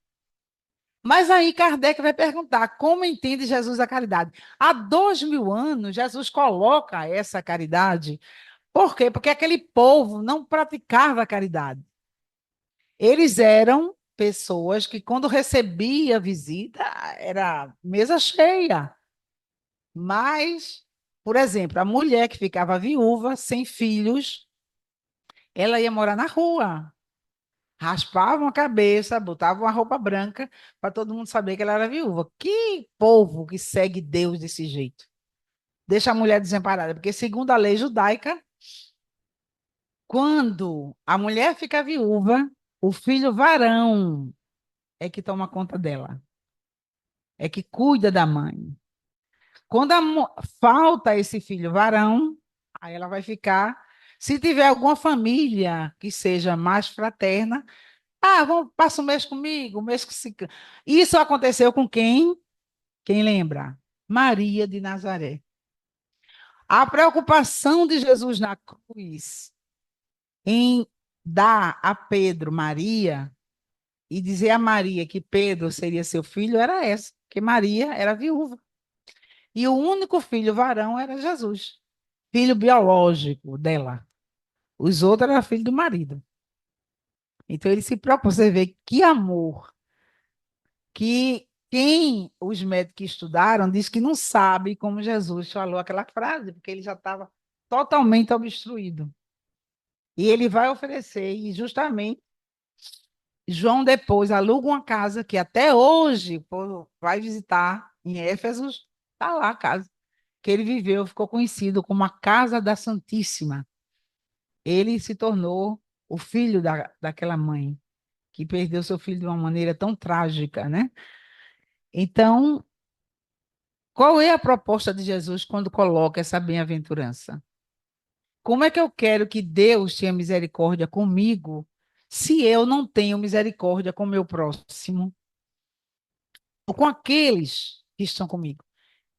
[SPEAKER 3] Mas aí Kardec vai perguntar como entende Jesus a caridade. Há 2000 anos, Jesus coloca essa caridade. Por quê? Porque aquele povo não praticava a caridade. Eles eram pessoas que, quando recebia visita, era mesa cheia. Mas, por exemplo, a mulher que ficava viúva, sem filhos, ela ia morar na rua. Raspavam a cabeça, botavam uma roupa branca para todo mundo saber que ela era viúva. Que povo que segue Deus desse jeito? Deixa a mulher desamparada, porque segundo a lei judaica, quando a mulher fica viúva, o filho varão é que toma conta dela, é que cuida da mãe. Quando falta esse filho varão, aí ela vai ficar. Se tiver alguma família que seja mais fraterna, vamos, passa um mês comigo, um mês que se. Isso aconteceu com quem? Quem lembra? Maria de Nazaré. A preocupação de Jesus na cruz em dar a Pedro Maria e dizer a Maria que Pedro seria seu filho era essa, que Maria era viúva. E o único filho varão era Jesus, filho biológico dela. Os outros eram filho do marido. Então ele se preocupa, você vê que amor, que quem os médicos que estudaram diz que não sabe como Jesus falou aquela frase, porque ele já estava totalmente obstruído. E ele vai oferecer, e justamente João depois aluga uma casa que até hoje o povo vai visitar em Éfeso, está lá a casa que ele viveu, ficou conhecido como a Casa da Santíssima. Ele se tornou o filho daquela mãe, que perdeu seu filho de uma maneira tão trágica, né? Então, qual é a proposta de Jesus quando coloca essa bem-aventurança? Como é que eu quero que Deus tenha misericórdia comigo se eu não tenho misericórdia com o meu próximo ou com aqueles que estão comigo?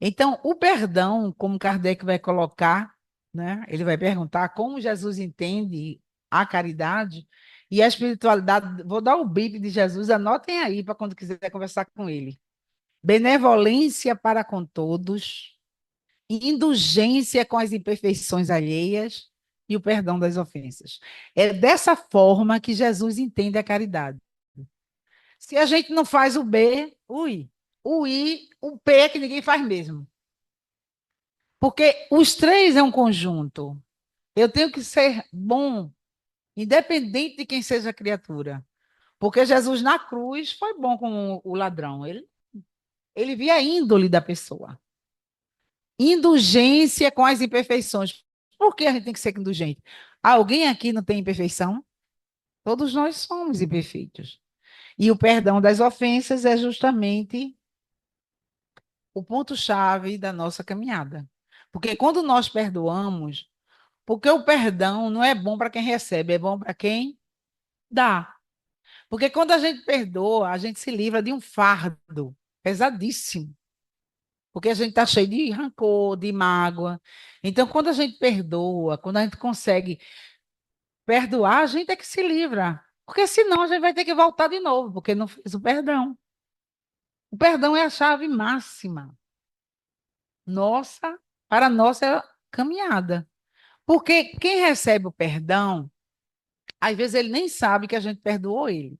[SPEAKER 3] Então, o perdão, como Kardec vai colocar, né? Ele vai perguntar como Jesus entende a caridade e a espiritualidade. Vou dar o bip de Jesus, anotem aí para quando quiser conversar com ele. Benevolência para com todos, indulgência com as imperfeições alheias e o perdão das ofensas. É dessa forma que Jesus entende a caridade. Se a gente não faz o B, o I, o P é que ninguém faz mesmo. Porque os três é um conjunto. Eu tenho que ser bom, independente de quem seja a criatura. Porque Jesus na cruz foi bom com o ladrão. Ele via a índole da pessoa. Indulgência com as imperfeições. Por que a gente tem que ser indulgente? Alguém aqui não tem imperfeição? Todos nós somos imperfeitos. E o perdão das ofensas é justamente o ponto-chave da nossa caminhada. Porque quando nós perdoamos, porque o perdão não é bom para quem recebe, é bom para quem dá. Porque quando a gente perdoa, a gente se livra de um fardo pesadíssimo. Porque a gente está cheio de rancor, de mágoa. Então, quando a gente perdoa, quando a gente consegue perdoar, a gente é que se livra. Porque senão a gente vai ter que voltar de novo, porque não fez o perdão. O perdão é a chave máxima nossa, para a nossa caminhada. Porque quem recebe o perdão, às vezes ele nem sabe que a gente perdoou ele.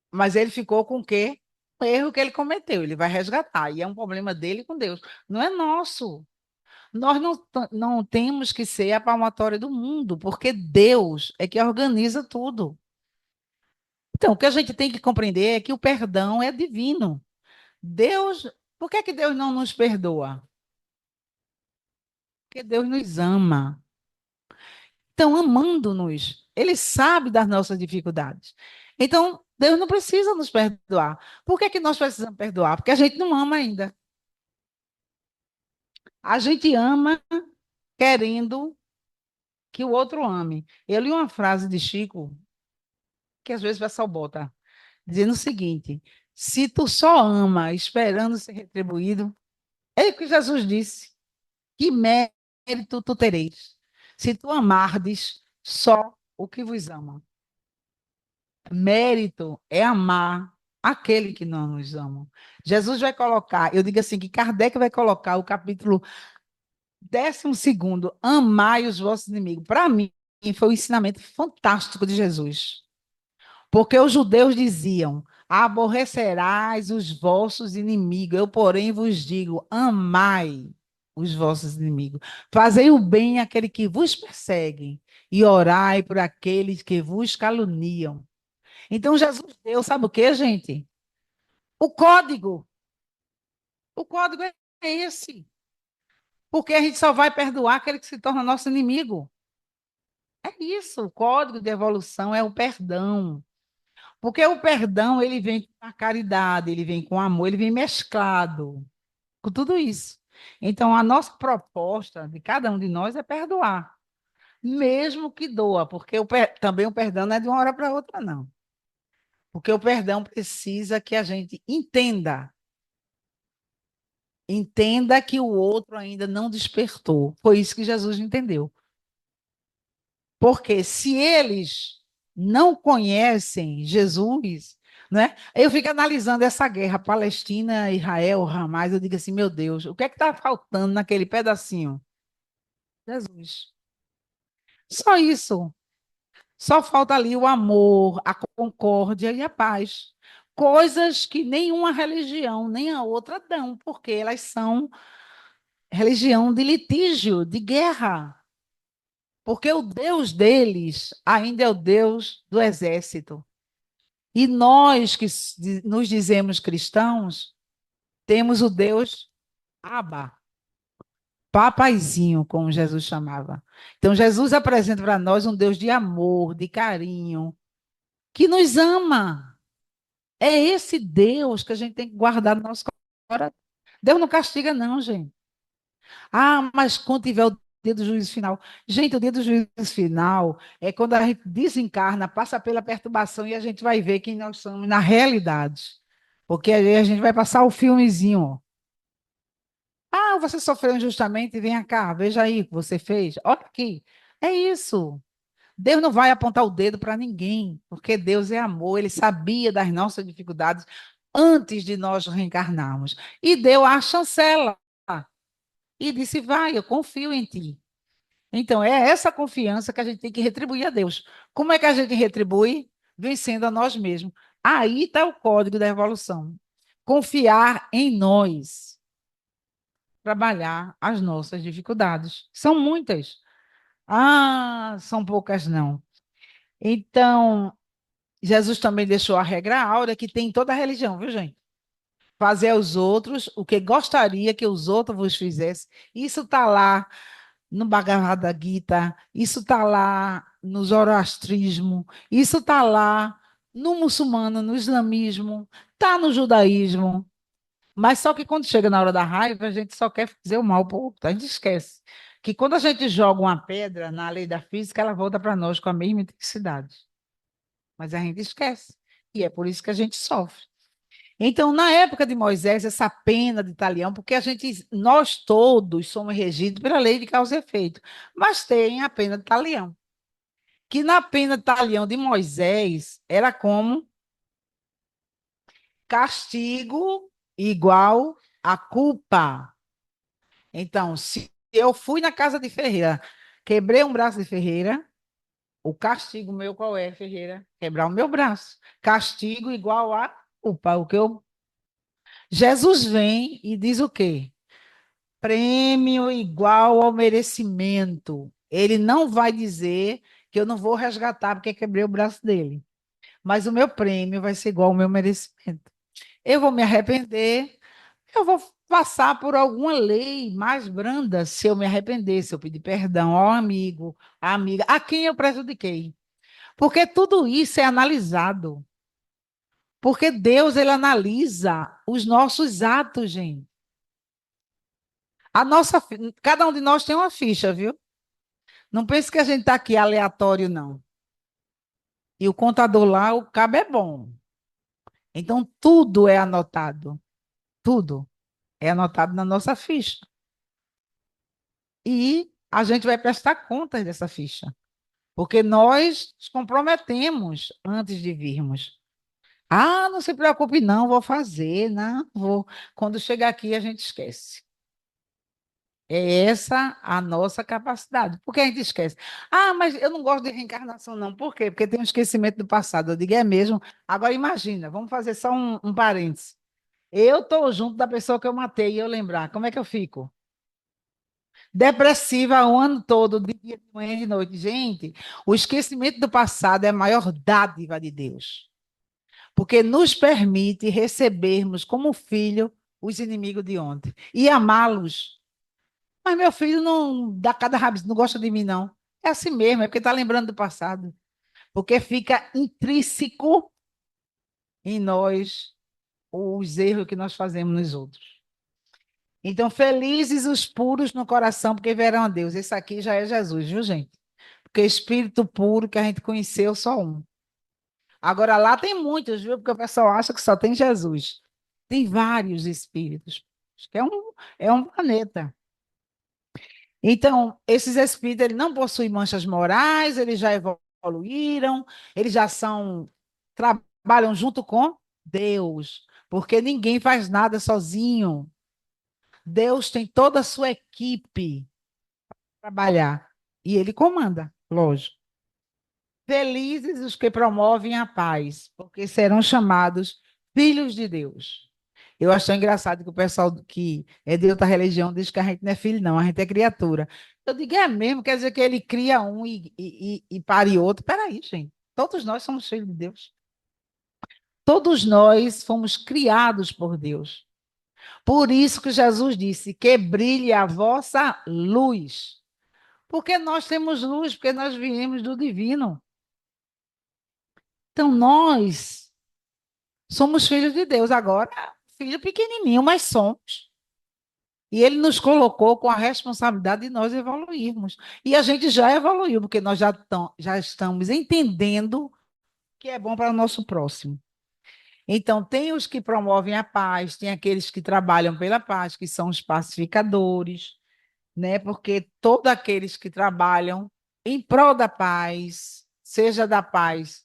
[SPEAKER 3] Mas ele ficou com o quê? O erro que ele cometeu. Ele vai resgatar. E é um problema dele com Deus. Não é nosso. Nós não temos que ser a palmatória do mundo, porque Deus é que organiza tudo. Então, o que a gente tem que compreender é que o perdão é divino. Deus, por que Deus não nos perdoa? Porque Deus nos ama. Então, amando-nos, Ele sabe das nossas dificuldades. Então, Deus não precisa nos perdoar. Por que nós precisamos perdoar? Porque a gente não ama ainda. A gente ama querendo que o outro ame. Eu li uma frase de Chico, que às vezes o pessoal bota, dizendo o seguinte: se tu só ama esperando ser retribuído, é o que Jesus disse, que mérito tu tereis, se tu amardes só o que vos ama. Mérito é amar aquele que não nos ama. Jesus vai colocar, eu digo assim, que Kardec vai colocar o capítulo 12º, amai os vossos inimigos. Para mim, foi um ensinamento fantástico de Jesus. Porque os judeus diziam: aborrecerás os vossos inimigos, eu, porém, vos digo: amai os vossos inimigos. Fazei o bem àquele que vos persegue e orai por aqueles que vos caluniam. Então, Jesus deu, sabe o que, gente? O código. O código é esse. Porque a gente só vai perdoar aquele que se torna nosso inimigo. É isso. O código de evolução é o perdão. Porque o perdão, ele vem com a caridade, ele vem com o amor, ele vem mesclado com tudo isso. Então, a nossa proposta de cada um de nós é perdoar, mesmo que doa, porque também o perdão não é de uma hora para outra, não. Porque o perdão precisa que a gente entenda que o outro ainda não despertou. Foi isso que Jesus entendeu. Porque se eles não conhecem Jesus, né? Eu fico analisando essa guerra Palestina, Israel, Hamas, eu digo assim, meu Deus, o que é que está faltando naquele pedacinho? Jesus. Só isso. Só falta ali o amor, a concórdia e a paz. Coisas que nenhuma religião, nem a outra dão, porque elas são religião de litígio, de guerra. Porque o Deus deles ainda é o Deus do exército. E nós que nos dizemos cristãos, temos o Deus Abba, papaizinho, como Jesus chamava. Então, Jesus apresenta para nós um Deus de amor, de carinho, que nos ama. É esse Deus que a gente tem que guardar no nosso coração. Deus não castiga, não, gente. Ah, mas quando tiver o dia do juízo final. Gente, o dia do juízo final é quando a gente desencarna, passa pela perturbação e a gente vai ver quem nós somos na realidade. Porque aí a gente vai passar o filmezinho. Ó. Ah, você sofreu injustamente, venha cá, veja aí o que você fez. Olha aqui. É isso. Deus não vai apontar o dedo para ninguém, porque Deus é amor, ele sabia das nossas dificuldades antes de nós reencarnarmos. E deu a chancela. E disse: vai, eu confio em ti. Então, é essa confiança que a gente tem que retribuir a Deus. Como é que a gente retribui? Vencendo a nós mesmos. Aí está o código da evolução. Confiar em nós, trabalhar as nossas dificuldades. São muitas. Ah, são poucas, não. Então, Jesus também deixou a regra áurea que tem em toda a religião, viu, gente? Fazer aos outros o que gostaria que os outros vos fizessem. Isso está lá no Bhagavad Gita, isso está lá no zoroastrismo, isso está lá no muçulmano, no islamismo, está no judaísmo. Mas só que quando chega na hora da raiva, a gente só quer fazer o mal para o outro. A gente esquece que quando a gente joga uma pedra na lei da física, ela volta para nós com a mesma intensidade. Mas a gente esquece. E é por isso que a gente sofre. Então, na época de Moisés, essa pena de talião, porque nós todos somos regidos pela lei de causa e efeito, mas tem a pena de talião, que na pena de talião de Moisés era como castigo igual a culpa. Então, se eu fui na casa de Ferreira, quebrei um braço de Ferreira, o castigo meu qual é, Ferreira? Quebrar o meu braço. Castigo igual a culpa. Jesus vem e diz o quê? Prêmio igual ao merecimento. Ele não vai dizer que eu não vou resgatar porque quebrei o braço dele. Mas o meu prêmio vai ser igual ao meu merecimento. Eu vou me arrepender, eu vou passar por alguma lei mais branda se eu me arrepender, se eu pedir perdão ao amigo, à amiga, a quem eu prejudiquei. Porque tudo isso é analisado. Porque Deus, ele analisa os nossos atos, gente. Cada um de nós tem uma ficha, viu? Não pense que a gente está aqui aleatório, não. E o contador lá, o cabo é bom. Então, tudo é anotado. Tudo é anotado na nossa ficha. E a gente vai prestar contas dessa ficha. Porque nós nos comprometemos antes de virmos. Ah, não se preocupe, não, vou fazer, não, vou. Quando chegar aqui, a gente esquece. É essa a nossa capacidade. Por que a gente esquece? Ah, mas eu não gosto de reencarnação, não. Por quê? Porque tem um esquecimento do passado. Eu digo, é mesmo. Agora imagina, vamos fazer só um parênteses. Eu estou junto da pessoa que eu matei e eu lembrar. Como é que eu fico? Depressiva o ano todo, de dia, de manhã e de noite. Gente, o esquecimento do passado é a maior dádiva de Deus. Porque nos permite recebermos como filho os inimigos de ontem e amá-los. Mas meu filho não dá cada rabo, não gosta de mim, não. É assim mesmo, é porque está lembrando do passado. Porque fica intrínseco em nós os erros que nós fazemos nos outros. Então, felizes os puros no coração, porque verão a Deus. Esse aqui já é Jesus, viu, gente? Porque espírito puro que a gente conheceu, só um. Agora lá tem muitos, viu? Porque o pessoal acha que só tem Jesus. Tem vários espíritos. Acho que é um planeta. Então, esses espíritos eles não possuem manchas morais, eles já evoluíram, eles já trabalham junto com Deus, porque ninguém faz nada sozinho. Deus tem toda a sua equipe para trabalhar e ele comanda, lógico. Felizes os que promovem a paz, porque serão chamados filhos de Deus. Eu acho engraçado que o pessoal que é de outra religião diz que a gente não é filho, não, a gente é criatura. Eu digo, é mesmo, quer dizer que ele cria um e pare outro. Peraí, gente. Todos nós somos filhos de Deus. Todos nós fomos criados por Deus. Por isso que Jesus disse que brilhe a vossa luz. Porque nós temos luz, porque nós viemos do divino. Então, nós somos filhos de Deus. Agora, filho pequenininho, mas somos. E ele nos colocou com a responsabilidade de nós evoluirmos. E a gente já evoluiu, porque nós já estamos entendendo que é bom para o nosso próximo. Então, tem os que promovem a paz, tem aqueles que trabalham pela paz, que são os pacificadores, né? Porque todos aqueles que trabalham em prol da paz, seja da paz,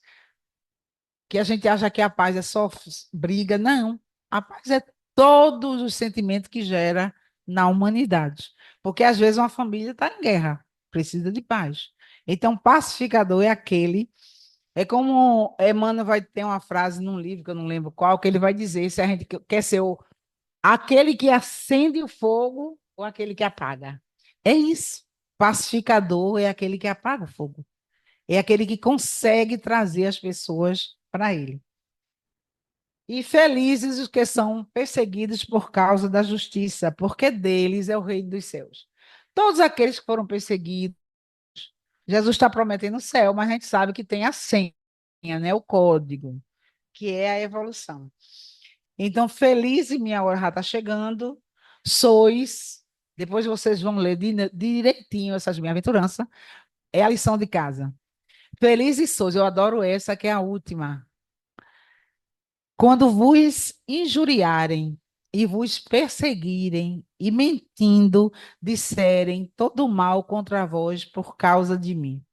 [SPEAKER 3] que a gente acha que a paz é só briga, não. A paz é todos os sentimentos que gera na humanidade. Porque às vezes uma família está em guerra, precisa de paz. Então, pacificador é aquele. É como Emmanuel vai ter uma frase num livro, que eu não lembro qual, que ele vai dizer se a gente quer ser aquele que acende o fogo ou aquele que apaga. É isso. Pacificador é aquele que apaga o fogo. É aquele que consegue trazer as pessoas para ele. E felizes os que são perseguidos por causa da justiça, porque deles é o reino dos céus. Todos aqueles que foram perseguidos, Jesus está prometendo o céu, mas a gente sabe que tem a senha, né? O código, que é a evolução. Então, feliz e minha hora já está chegando, sois, depois vocês vão ler direitinho essas bem-aventuranças, é a lição de casa. Felizes sois, eu adoro essa, que é a última. Quando vos injuriarem e vos perseguirem e mentindo disserem todo mal contra vós por causa de mim.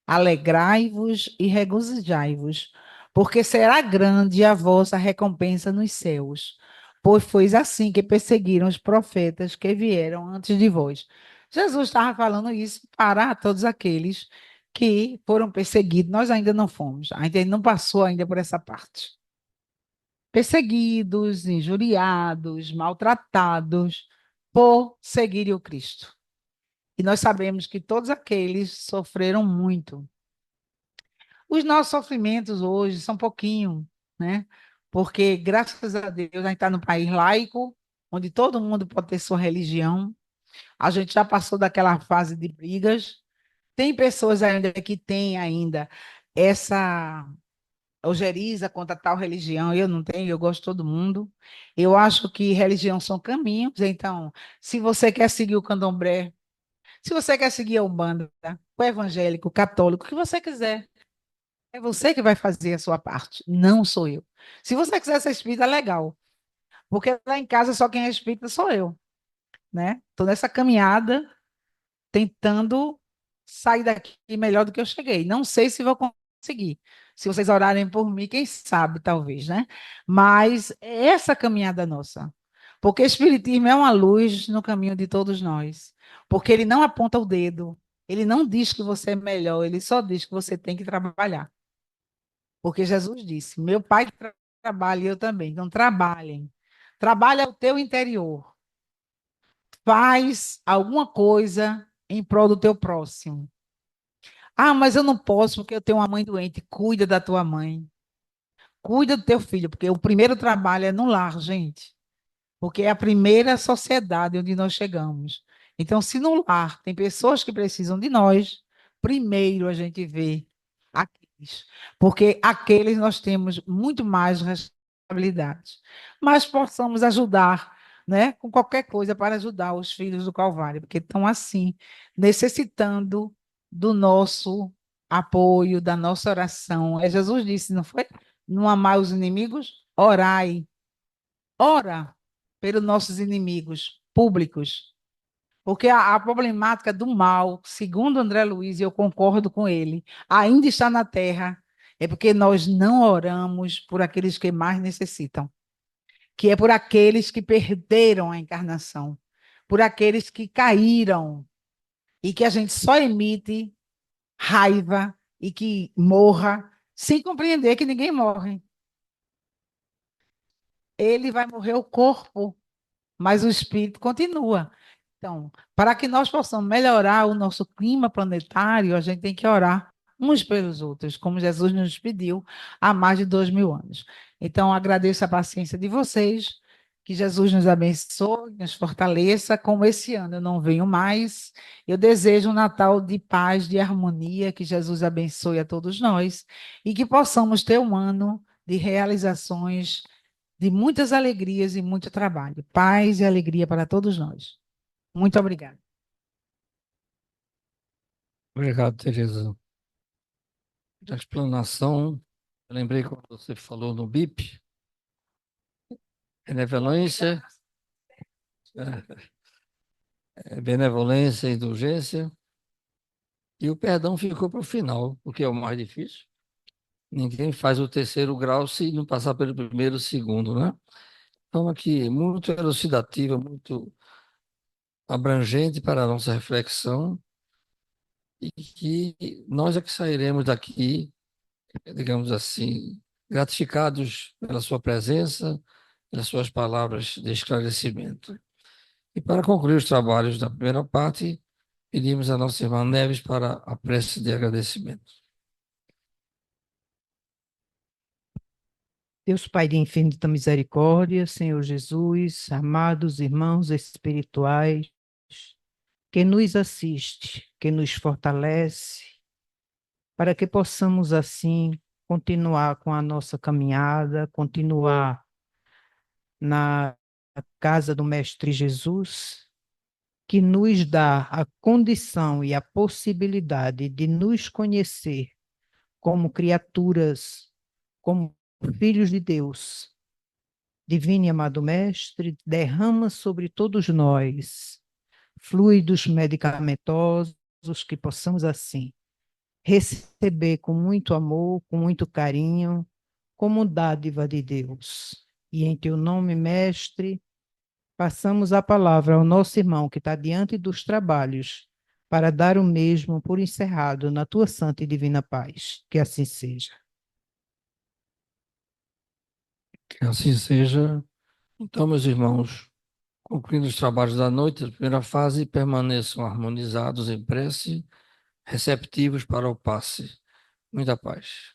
[SPEAKER 3] Alegrai-vos e regozijai-vos, porque será grande a vossa recompensa nos céus, pois foi assim que perseguiram os profetas que vieram antes de vós. Jesus estava falando isso para todos aqueles que foram perseguidos. Nós ainda não fomos, a gente não passou ainda por essa parte. Perseguidos, injuriados, maltratados por seguirem o Cristo. E nós sabemos que todos aqueles sofreram muito. Os nossos sofrimentos hoje são pouquinho, né? Porque, graças a Deus, a gente está num país laico, onde todo mundo pode ter sua religião. A gente já passou daquela fase de brigas. Tem pessoas ainda que têm ainda essa ojeriza contra tal religião. Eu não tenho, eu gosto de todo mundo. Eu acho que religião são caminhos. Então, se você quer seguir o candomblé, se você quer seguir a Umbanda, o evangélico, o católico, o que você quiser. É você que vai fazer a sua parte, não sou eu. Se você quiser ser espírita, legal. Porque lá em casa só quem é espírita sou eu, né? Estou nessa caminhada, tentando sair daqui melhor do que eu cheguei. Não sei se vou conseguir. Se vocês orarem por mim, quem sabe, talvez, né? Mas é essa caminhada nossa. Porque o espiritismo é uma luz no caminho de todos nós. Porque ele não aponta o dedo, ele não diz que você é melhor, ele só diz que você tem que trabalhar. Porque Jesus disse: Meu pai trabalha e eu também. Então, trabalhem. Trabalha o teu interior. Faz alguma coisa em prol do teu próximo. Ah, mas eu não posso porque eu tenho uma mãe doente. Cuida da tua mãe. Cuida do teu filho, porque o primeiro trabalho é no lar, gente. Porque é a primeira sociedade onde nós chegamos. Então, se no lar tem pessoas que precisam de nós, primeiro a gente vê aqueles. Porque aqueles nós temos muito mais responsabilidades. Mas possamos ajudar, né, com qualquer coisa para ajudar os filhos do Calvário, porque estão assim, necessitando do nosso apoio, da nossa oração. É, Jesus disse, não foi? Não amar os inimigos? Orai. Ora pelos nossos inimigos públicos, porque a problemática do mal, segundo André Luiz, e eu concordo com ele, ainda está na terra, é porque nós não oramos por aqueles que mais necessitam, que é por aqueles que perderam a encarnação, por aqueles que caíram, e que a gente só emite raiva e que morra, sem compreender que ninguém morre. Ele vai morrer o corpo, mas o espírito continua. Então, para que nós possamos melhorar o nosso clima planetário, a gente tem que orar uns pelos outros, como Jesus nos pediu há mais de 2000 anos. Então, agradeço a paciência de vocês, que Jesus nos abençoe, nos fortaleça. Como esse ano eu não venho mais, eu desejo um Natal de paz, de harmonia, que Jesus abençoe a todos nós e que possamos ter um ano de realizações, de muitas alegrias e muito trabalho. Paz e alegria para todos nós. Muito obrigada.
[SPEAKER 1] Obrigado, Tereza. A explanação, eu lembrei quando você falou no BIP, benevolência, benevolência, indulgência, e o perdão ficou para o final, porque é o mais difícil. Ninguém faz o terceiro grau se não passar pelo primeiro e segundo, né? Então, aqui, muito elucidativa, muito abrangente para a nossa reflexão, e que nós é que sairemos daqui, digamos assim, gratificados pela sua presença, pelas suas palavras de esclarecimento. E para concluir os trabalhos da primeira parte, pedimos a nossa irmã Neves para a prece de agradecimento.
[SPEAKER 4] Deus Pai de infinita misericórdia, Senhor Jesus, amados irmãos espirituais, que nos assiste, que nos fortalece, para que possamos assim continuar com a nossa caminhada, continuar na casa do Mestre Jesus, que nos dá a condição e a possibilidade de nos conhecer como criaturas, como filhos de Deus. Divino e amado Mestre, derrama sobre todos nós fluidos medicamentosos que possamos assim receber com muito amor, com muito carinho, como dádiva de Deus. E em teu nome, Mestre, passamos a palavra ao nosso irmão que está diante dos trabalhos, para dar o mesmo por encerrado na tua santa e divina paz. Que assim seja.
[SPEAKER 1] Que assim seja. Então, meus irmãos, concluindo os trabalhos da noite, a primeira fase, permaneçam harmonizados em prece, receptivos para o passe. Muita paz.